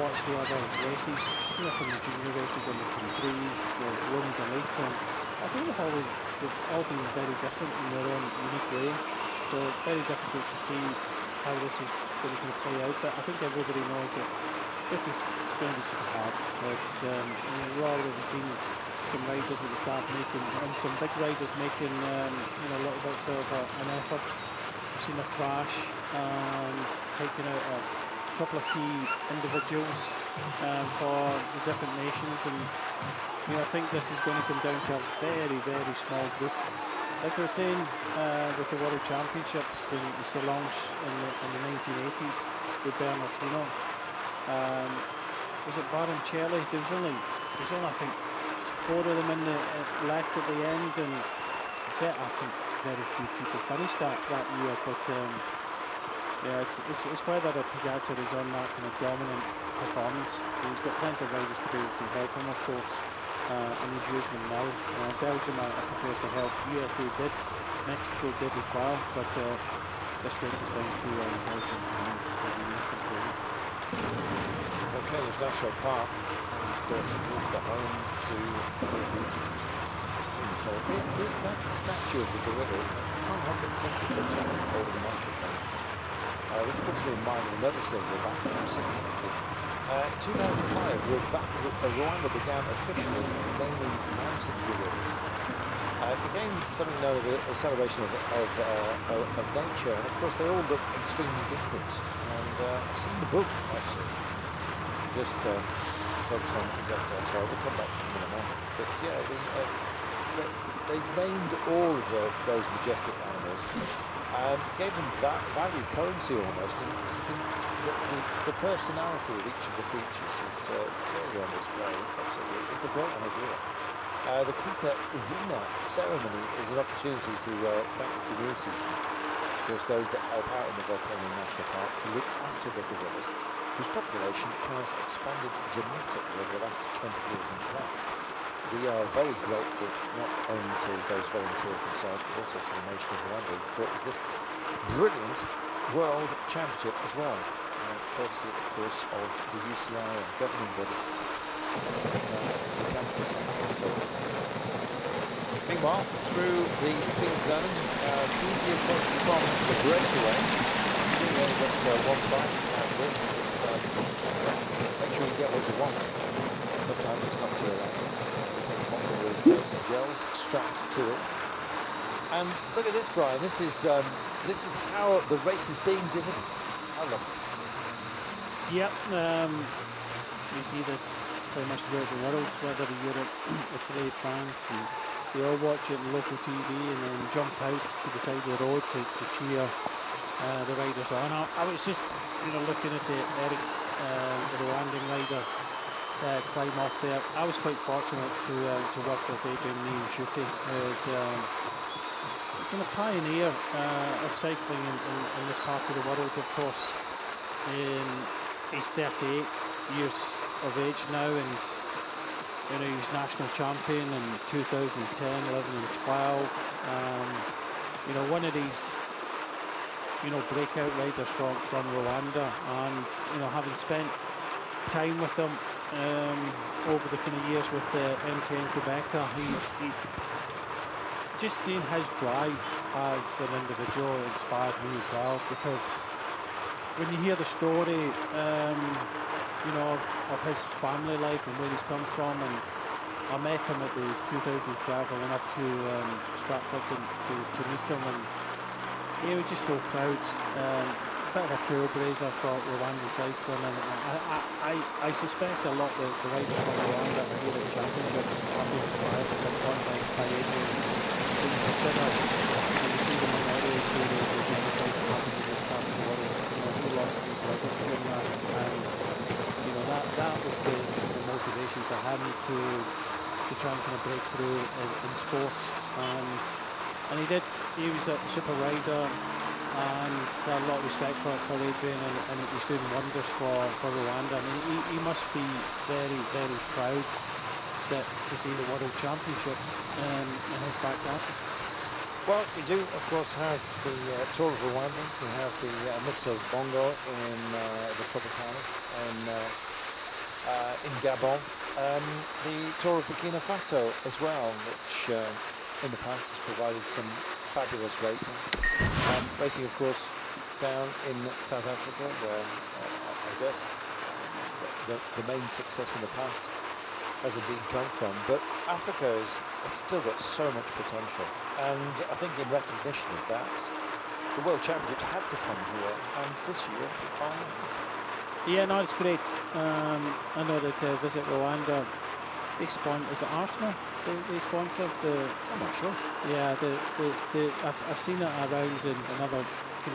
watch the other races, from the junior races on the 23s, the women's and eights, and I think they've all been very different in their own unique way. So very difficult to see how this is going to play out. But I think everybody knows that this is going to be super hard. It's we've already seen some riders at the start making, and some big riders making little bits of an effort. We've seen a crash and taking out a couple of key individuals for the different nations, and I think this is going to come down to a very small group. Like we were saying with the World Championships in Solange in the 1980s with Bernardino, was it Baroncelli? There was only I think 4 of them left at the end, and I think very few people finished that year, but yeah, it's whether Pogacar is on that kind of dominant performance. He's got plenty of riders to be able to help him, of course, and he's using them now. Belgium are prepared to help. USA did, Mexico did as well, but this race is down to Belgium and Okay, there's National Park. Of course, it is the home to the beasts. So that statue of the gorilla, I can't help but think it looks like it's holding a microphone. Which puts me in mind of another symbol back that I'm sitting next to. 2005, Rwanda began officially naming mountain gorillas. It became something known as a celebration of nature, and of course they all look extremely different. And I've seen the book, actually. Just focus on Zach Delta. We'll come back to him in a moment. But yeah, they named all of those majestic animals. Gave them value currency almost, and the personality of each of the creatures is clearly on display. It's a great idea. The Krita Izina ceremony is an opportunity to thank the communities, of course those that help out in the Volcano National Park, to look after the gorillas, whose population has expanded dramatically over the last 20 years, and for that we are very grateful not only to those volunteers themselves, but also to the nation of Rwanda who brought us this brilliant World Championship as well. Courtesy, of course, of the UCI, governing body that we have to say. So, meanwhile, through the field zone, easier taken from the breakaway. You really only got one bite out of this, but make sure you get what you want. Sometimes it's not too late. You take a bottle with some gels strapped to it. And look at this, Brian. This is how the race is being delivered. I love it. Yep, we see this pretty much throughout the world, whether Europe, Italy, France, and they all watch it on local TV and then jump out to the side of the road to cheer the riders on. I was just, looking at Eric, the Rwandan rider, climb off there. I was quite fortunate to work with Adrian Niyonshuti as a pioneer of cycling in this part of the world, of course. He's 38 years of age now, and he's national champion in 2010, 11 and 12. One of these breakout riders from Rwanda, and having spent time with him over the kind of years with MTN Quebecer, he just seeing his drive as an individual inspired me as well, because when you hear the story of his family life and where he's come from, and I met him at the 2012, I went up to Stratford to meet him, and he was just so proud. Bit of a trailblazer for Rwandan cycling, and I suspect a lot of the riders from Rwanda at the Europe Championships have been inspired at some point by Adrian. When you consider, you see the minority to the genocide that happened in this part of the world, he lost 3 brothers during that, and that was the motivation for him to try and kind of break through in sport, and he did. He was a super rider, and a lot of respect for Adrian, and he's doing wonders for Rwanda. I mean, he must be very, very proud to see the World Championships in his backyard. Well, we do, of course, have the Tour of Rwanda. We have the Miss Bongo in the Tropicana in Gabon. The Tour of Burkina Faso as well, which in the past has provided some fabulous racing. Racing, of course, down in South Africa, where I guess the main success in the past has indeed come from. But Africa has still got so much potential, and I think in recognition of that, the World Championships had to come here, and this year it finally has. Yeah, no, it's great. I know that Visit Rwanda, is it Arsenal? They sponsor the. I'm not sure. Yeah, I've seen it around in other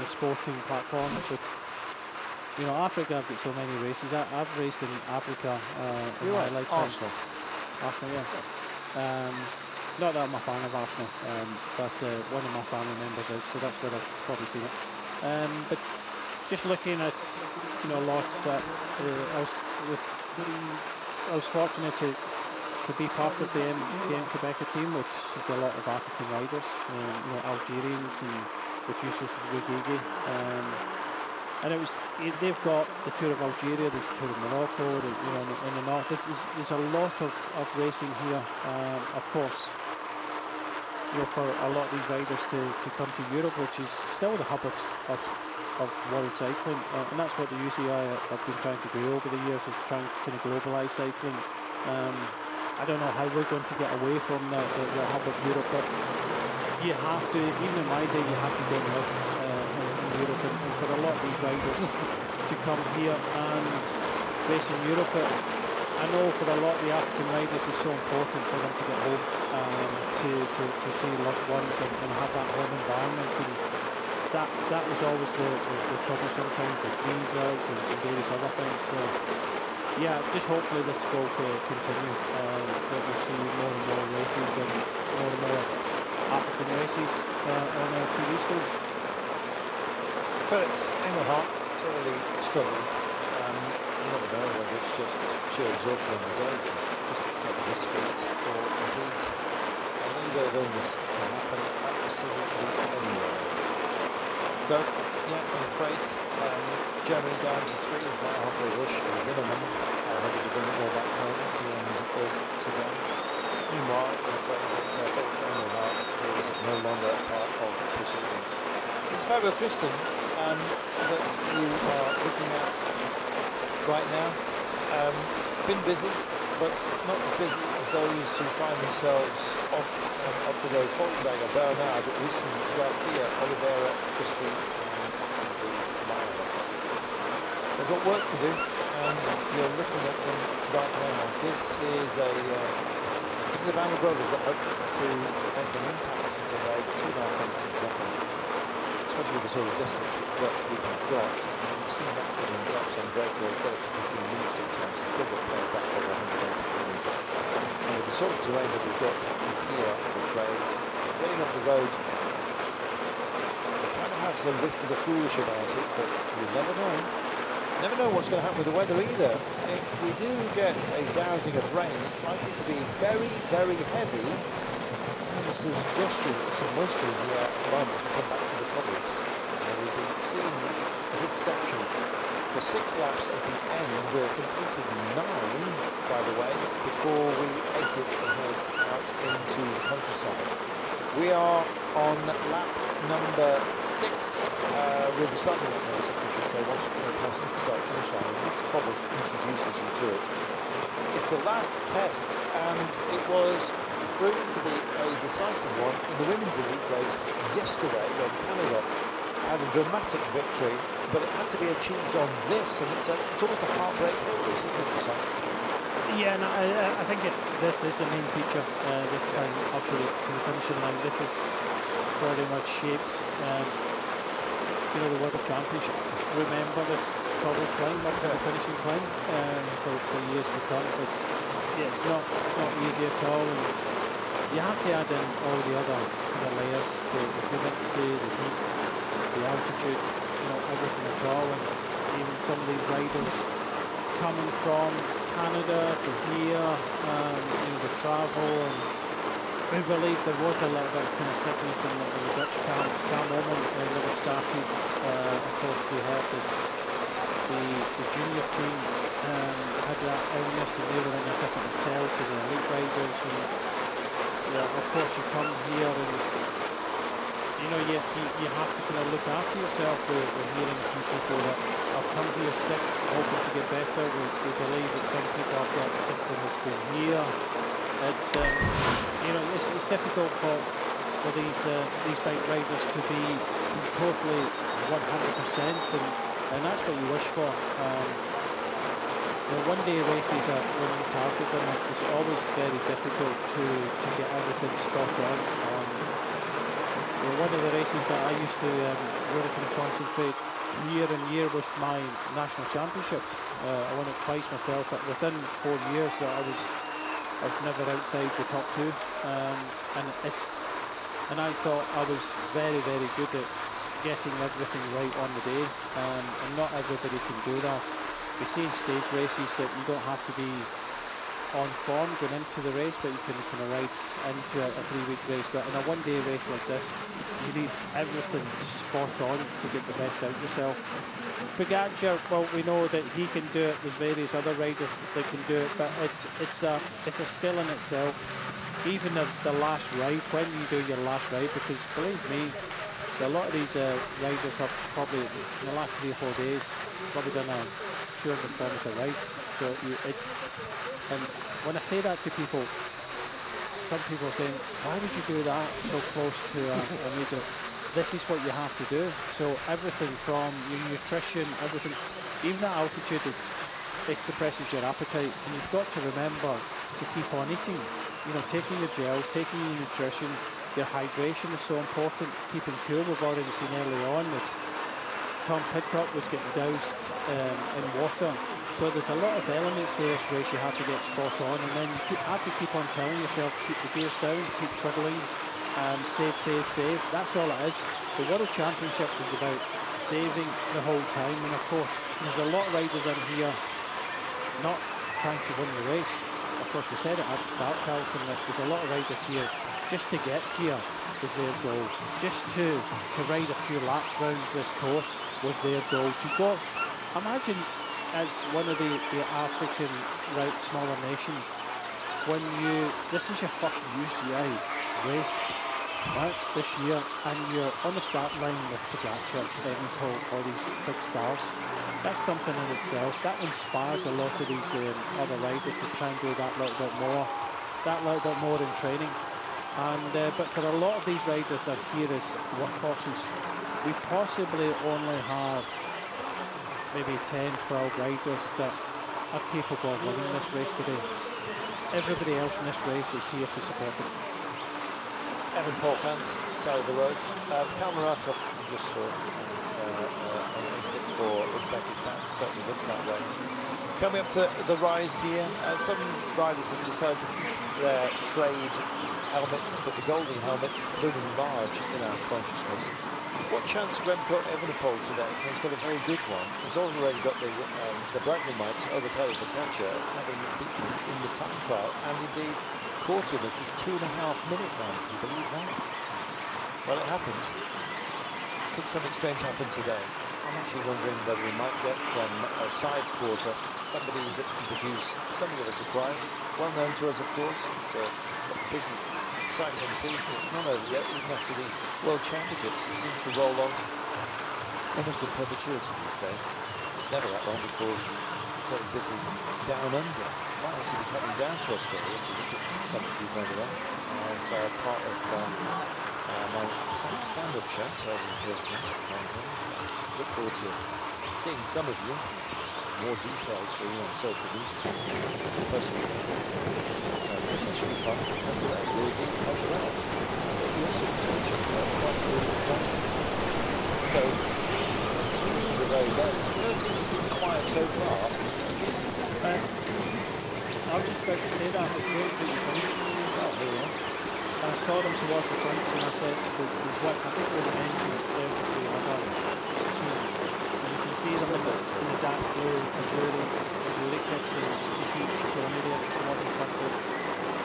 sporting platforms, but Africa have got so many races. I've raced in Africa in my lifetime. Arsenal, yeah. Not that I'm a fan of Arsenal, but one of my family members is, so that's where I've probably seen it. But just looking at lots that I was fortunate to be part of the MTN Quebecer team, which is a lot of African riders, Algerians, and with Yusuf Wigigi. And they've got the Tour of Algeria, there's the Tour of Morocco, in the north. There's a lot of racing here, of course. For a lot of these riders to come to Europe, which is still the hub of world cycling, and that's what the UCI have been trying to do over the years, is trying to kind of globalise cycling. I don't know how we're going to get away from the hub of Europe, but you have to, even in my day, you have to go and live in Europe, and for a lot of these riders to come here and race in Europe, I know for a lot of the African riders it's so important for them to get home, to see loved ones and have that home environment, and that was always the trouble sometimes with visas and various other things. So yeah, just hopefully this will continue, that we'll see more and more races and more African races on our TV screens. Felix Engelhardt clearly struggling. You never know whether it's just sheer exhaustion on the day, just gets up his feet, or indeed a little bit of illness can happen absolutely anywhere. So, yeah, I'm afraid Germany down to 3, Meyerhofer, Rush and Zimmermann. maybe to bring it more back home at the end of today. Meanwhile, I'm afraid that Felix Engelhardt is no longer part of proceedings. This is Fabio Christian that you are looking at right now. Been busy, but not as busy as those who find themselves off the road. Folkenberger, Bernard, Wilson, Garcia, Oliveira, Christie, and indeed Mayer. They've got work to do, and you're looking at them right now. This is a band of brothers that hope to make an impact today. 2.5 minutes is nothing, especially with the sort of distance that we have got. We've seen maximum gaps on breakaways get up to 15 minutes sometimes. They still get played back over 180 kilometres. And with the sort of terrain that we've got here, I'm afraid, getting up the road, you kind of have some whiff of the foolish about it, but you never know. Never know what's going to happen with the weather either. If we do get a dousing of rain, it's likely to be very, very heavy. And there's a suggestion that some moisture in the air at the moment will come back to the cobbles. We've been seeing this section for 6 laps at the end. We're completed 9, by the way, before we exit and head out into the countryside. We are on lap number 6. We'll be starting at number 6, I should say, once we go past the start-finish line. And this cobbles introduces you to it. It's the last test, and it was proving to be a decisive one in the women's elite race yesterday when Canada had a dramatic victory, but it had to be achieved on this, and it's almost a heartbreak hill, this, isn't it, Sam? Yeah, no, I think this is the main feature, this kind up to the finishing line. This is very much shapes, the World Championship. Remember this cobble climb up to the finishing climb for years to come. It's not easy at all, and you have to add in all the other kind of layers, the humidity, the heat, the altitude, everything at all, and even some of these riders coming from Canada to here, the travel, and we believe there was a little bit of kind of sickness in the Dutch camp. Sam Oman never started. Of course, we heard that the junior team had that illness, and they were in a different hotel to the elite riders. And of course, you come here and you have to kind of look after yourself. We're hearing from people that have come here sick, hoping to get better. We believe that some people have got sick and have been here. It's difficult for these bike riders to be totally 100%, and that's what you wish for. One-day races are, when you target them, it's always very difficult to get everything spot on. One of the races that I used to really kind of concentrate year and year was my national championships. I won it twice myself, but within 4 years I was never outside the top 2, and I thought I was very, very good at getting everything right on the day, and not everybody can do that. We see in stage races that you don't have to be on form going into the race, but you can kind of ride into a 3-week race. But in a one-day race like this, you need everything spot on to get the best out of yourself. Pogacar, well, we know that he can do it. There's various other riders that can do it, but it's a skill in itself. Even the last ride, when you do your last ride, because believe me, a lot of these riders have probably in the last 3 or 4 days probably done a 200-kilometer ride. So and when I say that to people, some people are saying, why would you do that so close to a major? This is what you have to do. So everything from your nutrition, everything, even at altitude, it suppresses your appetite. And you've got to remember to keep on eating. Taking your gels, taking your nutrition, your hydration is so important. Keeping cool, we've already seen early on that Tom Pidcock was getting doused in water. So there's a lot of elements to this race you have to get spot on, and then you have to keep on telling yourself, keep the gears down, keep twiddling, save. That's all it is. The World Championships is about saving the whole time, and of course there's a lot of riders in here not trying to win the race. Of course, we said it at the start, Carlton, that there's a lot of riders here just to get here was their goal. Just to ride a few laps round this course was their goal. To go, imagine as one of the African smaller nations, this is your first UCI race this year, and you're on the start line with Pogacar, Evenepoel, all these big stars. That's something in itself. That inspires a lot of these other riders to try and do that little bit more in training. And but for a lot of these riders that are here as workhorses, we possibly only have maybe 10, 12 riders that are capable of winning this race today. Everybody else in this race is here to support them. Evenepoel fans, side of the roads. Kalmaratov just saw an exit for Uzbekistan, certainly looks that way. Coming up to the rise here, some riders have decided to keep their trade helmets, but the golden helmet looming large in our consciousness. What chance Remco Evenepoel today? He's got a very good one. He's already got the bragging rights over Tadej Pogacar, having beaten him in the time trial, and indeed caught him as his 2.5-minute man. Can you believe that? Well, it happened. Could something strange happen today? I'm actually wondering whether we might get from a side quarter somebody that can produce something of a surprise. Well known to us, of course. But, busy cycling season. It's not over yet, even after these World Championships. It seems to roll on almost in perpetuity these days. It's never that long before getting busy down under. Might actually be coming down to Australia to visit some of you, by the way, as part of my stand-up show, Tales of the Tour de France. Look forward to seeing some of you. More details for you on social media. Posting it to that should be fun. And today we'll be Montreal. You also touch on quite through one of these. So it's also the very best. The team has been quiet so far. Is it? I was just about to say that. It's really good fun. Oh, here we are. I saw them towards the front, and I said, I think they mentioned every other team. See them in the dark blue, Azuri kits, and you can see Ciccone there towards the front.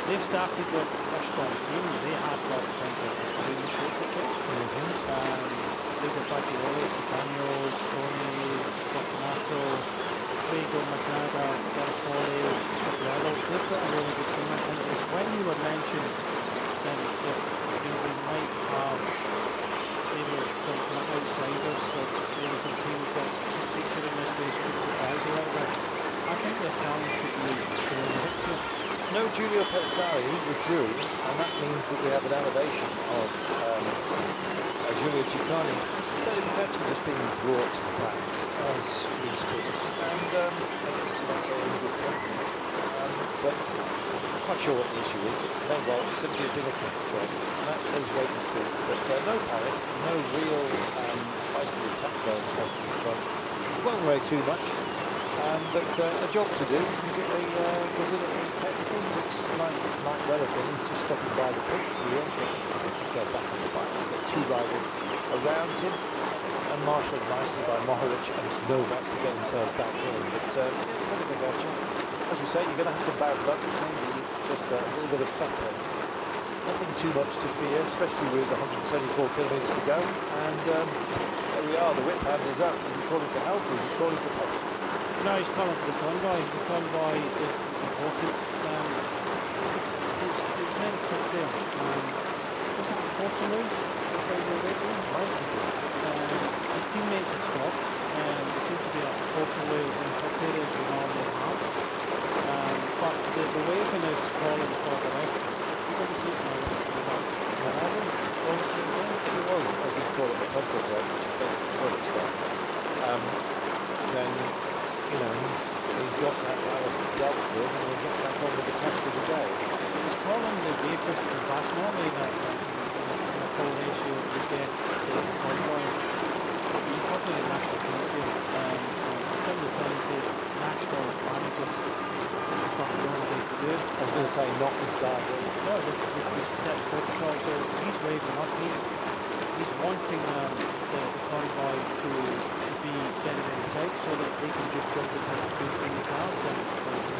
They've started with a strong team. They have got plenty of history in the race, of course. They've got Bagioli, Titano, Ciccone, Fortunato, Frigo, Masnada, Garofoli, Sobrello. They've got a really good team. And it's when you were mentioned that we might have maybe some outsiders, so maybe some teams that could feature in this race could surprise a little bit. I think their challenge could be in the mix here. No Giulio Pellizzari withdrew, and that means that we have an elevation of Giulio Ciccone. This is Tadej Pogacar just being brought back as we speak, and I guess that's all in good company. But I'm not sure what the issue is. It may well simply have been a cliff break. Let's wait and see. But no panic, no real feisty attack going off in the front. It won't worry too much. But a job to do. Was it a technical? Looks like it might well have been. He's just stopping by the pits here. Gets himself back on the bike. We've got two riders around him, and marshalled nicely by Mohoric and Novak to get themselves back in. But Tadej Pogacar, as we say, you're going to have some bad luck. Maybe it's just a little bit of feta. Nothing too much to fear, especially with 174 kilometres to go. And there we are. The whip hand is up. Is he calling for help or is he calling for pace? No, he's calling for the convoy. The convoy is important. It's very quick there. Was it Portaloo? His teammates had stopped. There seemed to be a Portaloo in the pits area as we normally have. But the waving is calling for the rest. You didn't see it now. If it was, as we call it, the comfort break, which is basically toilet stop, then he's got that ballast dealt with, and he'll get back on with the task of the day. He's calling the vehicles to come back. Normally, that call ratio he gets the convoy. You're talking about natural things here. Some of the times the natural managers, this is probably the only place to do it. I was going to say, not as dialed in. No, this set protocol. So he's waving up. He's wanting the convoy to be getting in tight so that they can just jump between the cars and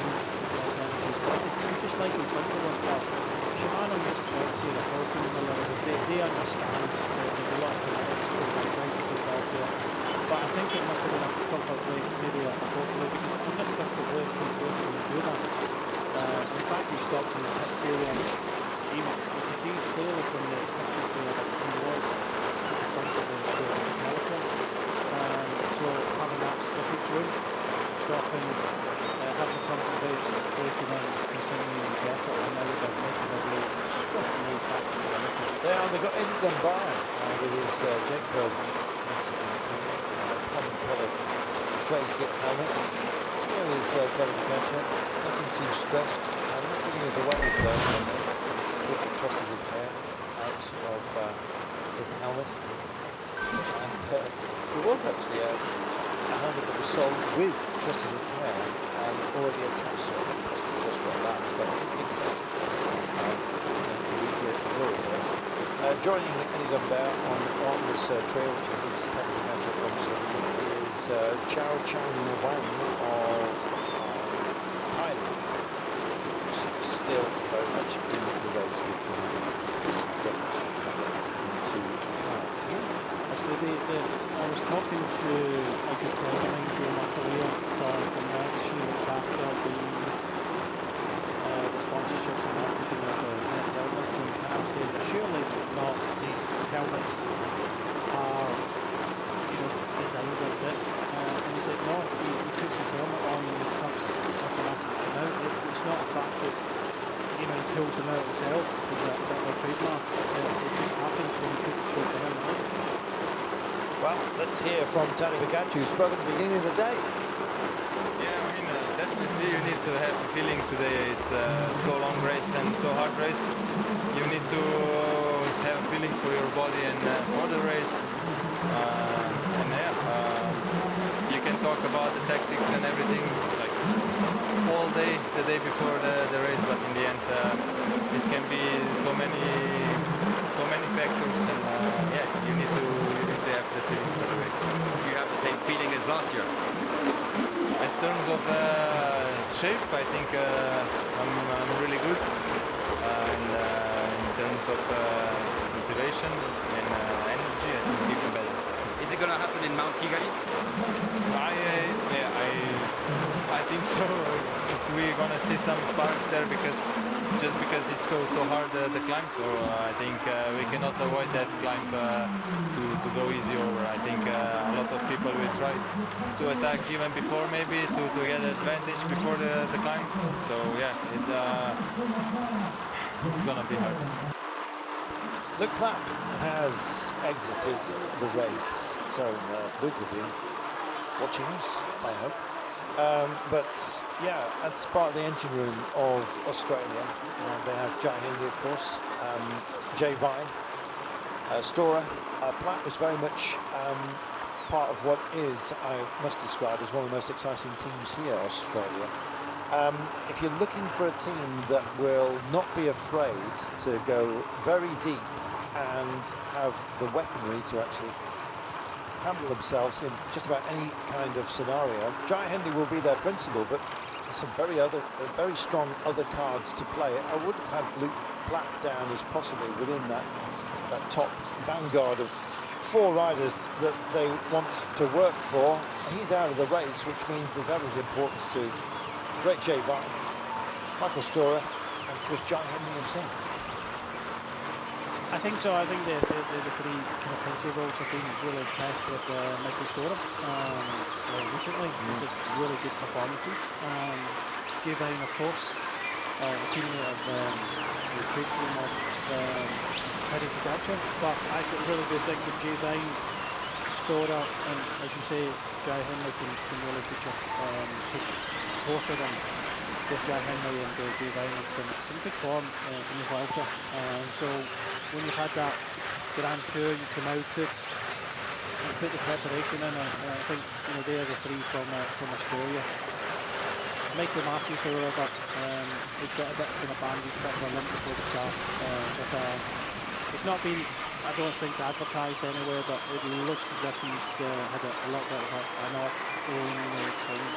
use his energy. Just like in Printable, Shimano makes shots here, they're helping them a little bit. They understand there's a lot of riders involved there. but I think it must have been a comfort break, maybe a quarterly, because on this circuit break, he's working to do that. In fact, he stopped in the pits area, and you can see clearly from the pictures there that he was at the front of the peloton. So having that slippage room, stopping, having a comfort break, breaking in, continuing his effort, and now they're making their way swiftly back to the peloton. They've got Eddie Dunbar with his Jacob, as you can see, common-coloured trade kit helmet. Here is David Gadget, nothing too stressed. I'm not giving us away though, it's with the trusses of hair out of his helmet. And there was actually a helmet that was sold with trusses of hair and already attached to it, possibly just for a laugh, but I didn't think about it. To recreate the glory days. Joining Eddie Dunbar on this trail, which includes David Gadget from Slovenia, is Chao Chang Wang of Thailand, which is still very much in the race. Good for him. Refugees that get into the cars here. Actually, I was talking to a good friend of mine during my career from there this year. It was after the sponsorships and marketing of the net helmets, and I was saying, surely not these helmets are, designed like this. And he said, no, he puts his helmet on and the cuffs automatically come out. It's not the fact that, he pulls them out himself, is a bit of a trademark. It just happens when he puts the helmet on. Well, let's hear from Tony Bagachu, who spoke at the beginning of the day. Yeah, definitely you need to have a feeling today. It's a so long race and so hard race. You need to have a feeling for your body and for the race. You can talk about the tactics and everything like all day, the day before the race, but in the end it can be so many factors, and you need to have the feeling for the race. Do you have the same feeling as last year? In terms of shape, I think I'm really good, and in terms of motivation and energy, I think even better. Is it going to happen in Mount Kigali? I think so. We're going to see some sparks there because it's so hard the climb. So I think we cannot avoid that climb to go easy over. I think a lot of people will try to attack even before, maybe to get an advantage before the climb. So it's going to be hard. Luke Platt has exited the race, so Luke will be watching us, I hope. But yeah, that's part of the engine room of Australia. They have Jai Hindley, of course, Jay Vine, Stora. Platt was very much part of what is, I must describe, as one of the most exciting teams here, Australia. If you're looking for a team that will not be afraid to go very deep and have the weaponry to actually handle themselves in just about any kind of scenario, Jai Hindley will be their principal, but there's some very strong other cards to play. I would have had Luke Platt down as possibly within that top vanguard of 4 riders that they want to work for. He's out of the race, which means there's added importance to great Jay Vine, Michael Stora, and of course Jai Hindley himself. I think so. I think the 3 kind of principals have been really impressed with Michael Stora recently. He's had really good performances. Jay Vine, of course, a teammate of the trade team of Paddy Pogacar. But I really do think that Jay Vine, Stora, and as you say, Jai Hindley can really feature. Because both of them, both Jai Hindley and Jay Vine, had some good form in the Vuelta. So when you've had that Grand Tour, you come out it and put the preparation in, and I think they are the 3 from Australia. Michael Matthews, however, he's got a bit of a bandage, bit of a limp before the start. It's not been, I don't think, advertised anywhere, but it looks as if he's had a little bit of an off in the training.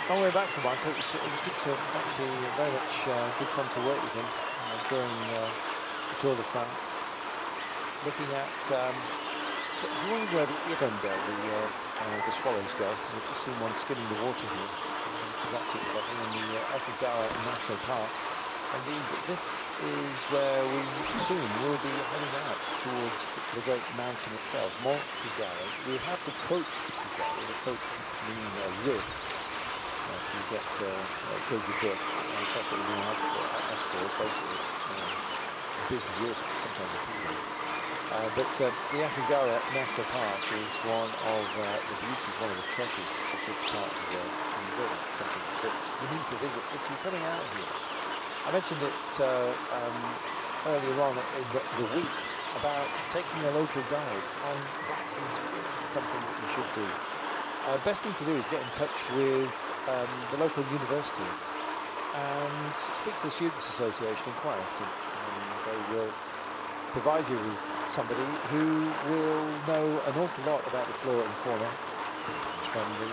On the way back for Michael, it was good to actually, very much good fun to work with him during the Tour de France. Looking at So if you wonder where the Irundel, the swallows go, we've just seen one skimming the water here, which is absolutely lovely, in the Akagara National Park. Indeed, this is where we soon will be heading out towards the great mountain itself, Mont Kigali. We have the Côte Kigali, the Côte meaning a rib. So you get Côte de Bœuf, if that's what we're going to ask for, basically a big rib, sometimes a T-bone. But the Akagara National Park is one of the beauties, one of the treasures of this part of the world, and really something that you need to visit if you're coming out here. I mentioned it earlier on in the week about taking a local guide, and that is really something that you should do. Best thing to do is get in touch with the local universities and speak to the Students' Association quite often. They will provide you with somebody who will know an awful lot about the flora and fauna, sometimes from the,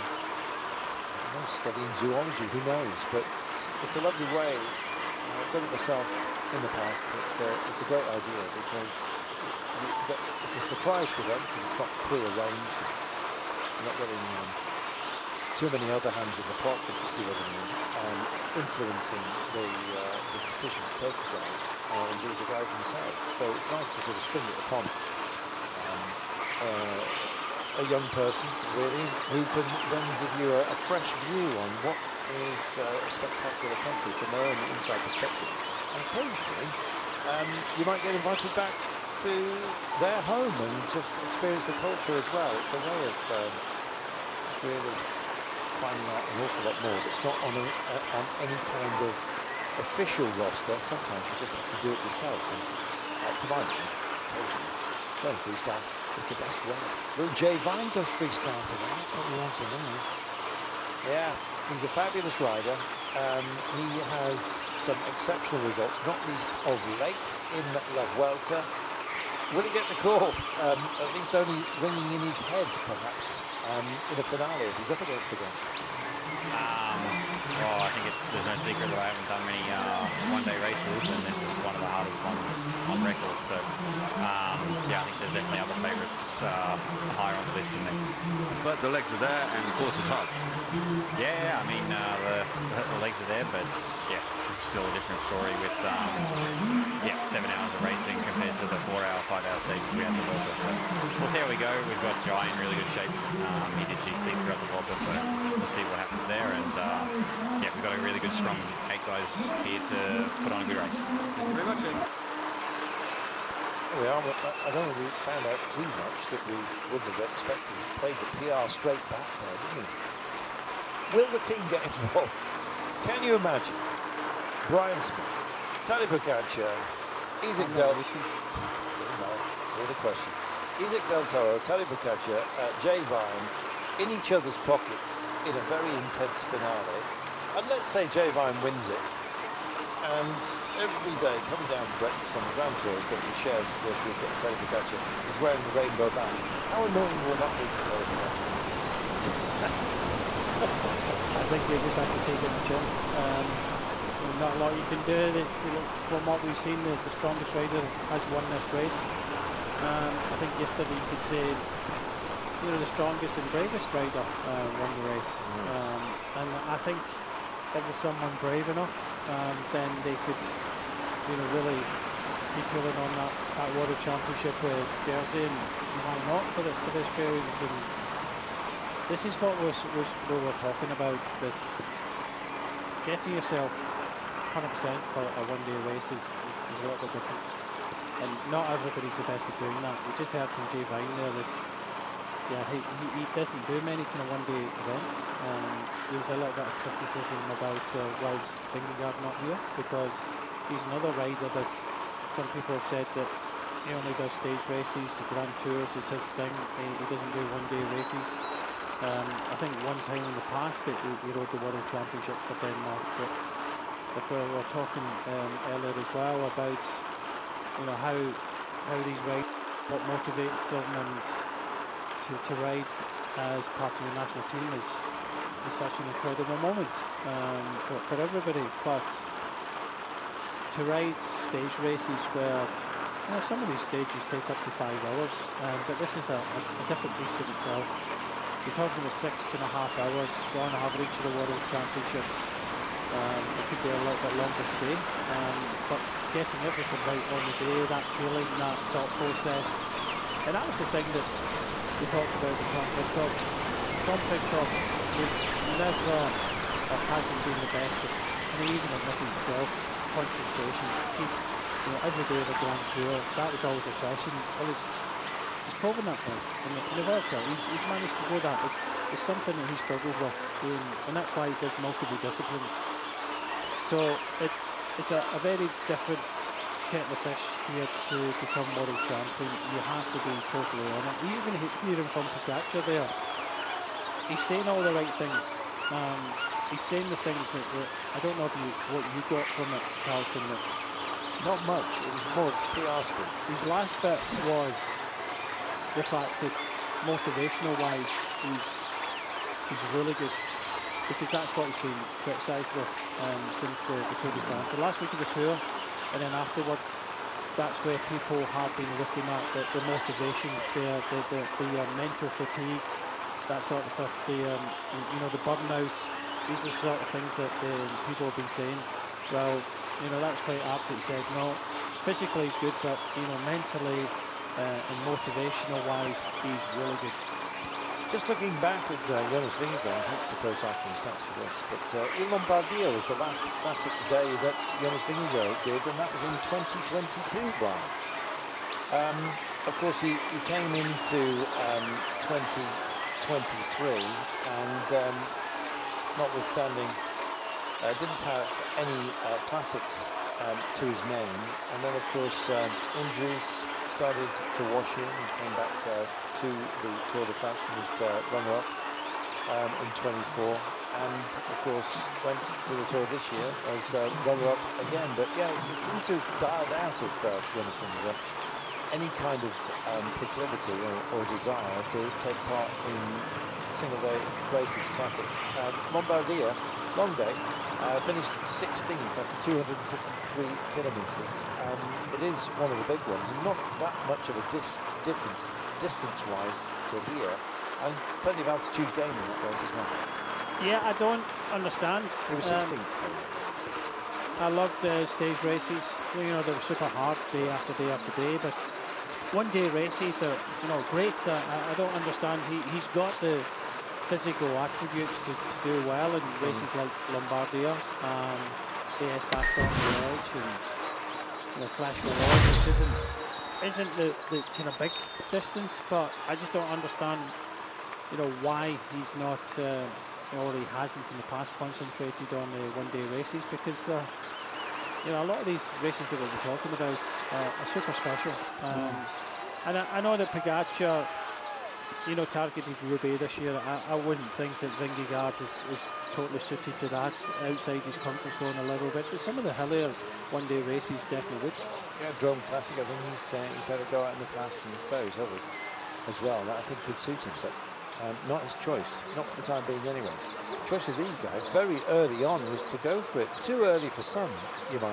studying zoology, who knows, but it's a lovely way. I've done it myself in the past. It's a great idea because it's a surprise to them because it's not pre-arranged. You're not getting too many other hands in the pot, if you see what I mean, influencing the decision to take a guide, or indeed the guide themselves. So it's nice to sort of spring it upon a young person, really, who can then give you a fresh view on what is a spectacular country from their own inside perspective. And occasionally, you might get invited back to their home and just experience the culture as well. It's a way of just really finding out an awful lot more. It's not on any kind of official roster. Sometimes you just have to do it yourself. And to my mind, occasionally, going freestyle is the best way. Will Jay Vine go freestyle today? That's what we want to know. Yeah, he's a fabulous rider. He has some exceptional results, not least of late in La Vuelta. Will he get the call? At least only ringing in his head, perhaps, in a finale if he's up against Pogacar. Well, I think there's no secret that I haven't done many one-day races, and this is one of the hardest ones on record. So, yeah, I think there's definitely other favourites higher on the list than me. But the legs are there, and the course is hard. Yeah, I mean, the legs are there, but yeah, it's still a different story with 7 hours of racing compared to the 4-hour, 5-hour stages we had in the Volta. So we'll see how we go. We've got Jai in really good shape. He did GC throughout the Volta, so we'll see what happens there. And yeah, we've got a really good, strong 8 guys here to put on a good race. Thank you very much, Ian. Here we are. I don't think we found out too much that we wouldn't have expected. He played the PR straight back there, didn't he? Will the team get involved? Can you imagine Brian Smith, Tadej Pogacar, Isaac Del... Doesn't matter. Hear the question. Isaac Del Toro, Tadej Pogacar, Jay Vine in each other's pockets in a very intense finale. And let's say Jay Vine wins it. And every day coming down for breakfast on the Grand Tours that he shares, of course, with Tadej Pogacar, is wearing the rainbow badge. How annoying will that be to Tadej Pogacar? I think you just have to take it in the chin. Not a lot you can do. From what we've seen, the strongest rider has won this race. I think yesterday you could say, the strongest and bravest rider won the race. And I think if there's someone brave enough, then they could, really be pulling on that World Championship jersey, and why not for the Australians? And this is what we're talking about. That getting yourself 100% for a one-day race is a little bit different, and not everybody's the best at doing that. We just heard from Jay Vine there that he doesn't do many kind of one-day events. There was a little bit of criticism about why is Vingegaard not here, because he's another rider that some people have said that he only does stage races, the Grand Tours is his thing. He doesn't do one-day races. I think one time in the past he rode the World Championships for Denmark, but we were talking earlier as well about how these riders, what motivates them, and to ride as part of the national team is such an incredible moment for everybody. But to ride stage races where Some of these stages take up to 5 hours, but this is a different beast in itself. You're talking about 6.5 hours on average for the World Championships. It could be a little bit longer today, but getting everything right on the day, that feeling, that thought process, and that was the thing that we talked about with Tom Pidcock. Tom Pidcock was never, or hasn't been the best at, and he even admitted himself, concentration. Every day of the Grand Tour, that was always a question. Well, he's proven that now, and it worked out. He's managed to do that. It's something that he struggled with, and that's why he does multiple disciplines. So it's a very different kettle of fish here to become world champion. You have to be totally on it. Even hearing from Pogačar there, he's saying all the right things. He's saying the things that I don't know what you got from it, Carlton. Not much. It was more PR speak. His last bit was the fact that motivational-wise, he's really good, because that's what he's been criticised with since the Tour de France. The last week of the Tour, and then afterwards, that's where people have been looking at the motivation, the mental fatigue, that sort of stuff, the burnouts. These are the sort of things that people have been saying. Well, that's quite apt that he said, no, physically he's good, but, mentally and motivational-wise, he's really good. Just looking back at Jonas Vingegaard, thanks to Pro Cycling Stats for this, but in Lombardia was the last classic day that Jonas Vingegaard did, and that was in 2022, Brian. Of course, he came into 2023, and notwithstanding, didn't have any classics to his name, and then of course injuries started to wash in. He came back to the Tour de France, finished runner-up in 24, and of course went to the Tour this year as runner-up again. But yeah, it seems to have died out of Jonas Vingegaard any kind of proclivity or desire to take part in single-day races, classics. Lombardia, long day, finished 16th after 253 kilometres. It is one of the big ones, and not that much of a difference distance-wise to here, and plenty of altitude gain in that race as well. Yeah, I don't understand. It was 16th. I loved stage races. They were super hard day after day after day, but one-day races are, great. I don't understand. He's got the physical attributes to do well in races like Lombardia, AS Baston Liège, and Flash Valor, which isn't the kind of big distance, but I just don't understand, why he's not, or he hasn't in the past concentrated on the one-day races, because a lot of these races that we'll be talking about are super special. And I know that Pogačar, targeted Roubaix this year. I wouldn't think that Vingegaard is totally suited to that, outside his comfort zone a little bit, but some of the hillier one-day races definitely would. Yeah, Drome Classic, I think he's had a go at in the past, and there's various others as well that I think could suit him, but not his choice, not for the time being anyway. Choice of these guys very early on was to go for it. Too early for some, you might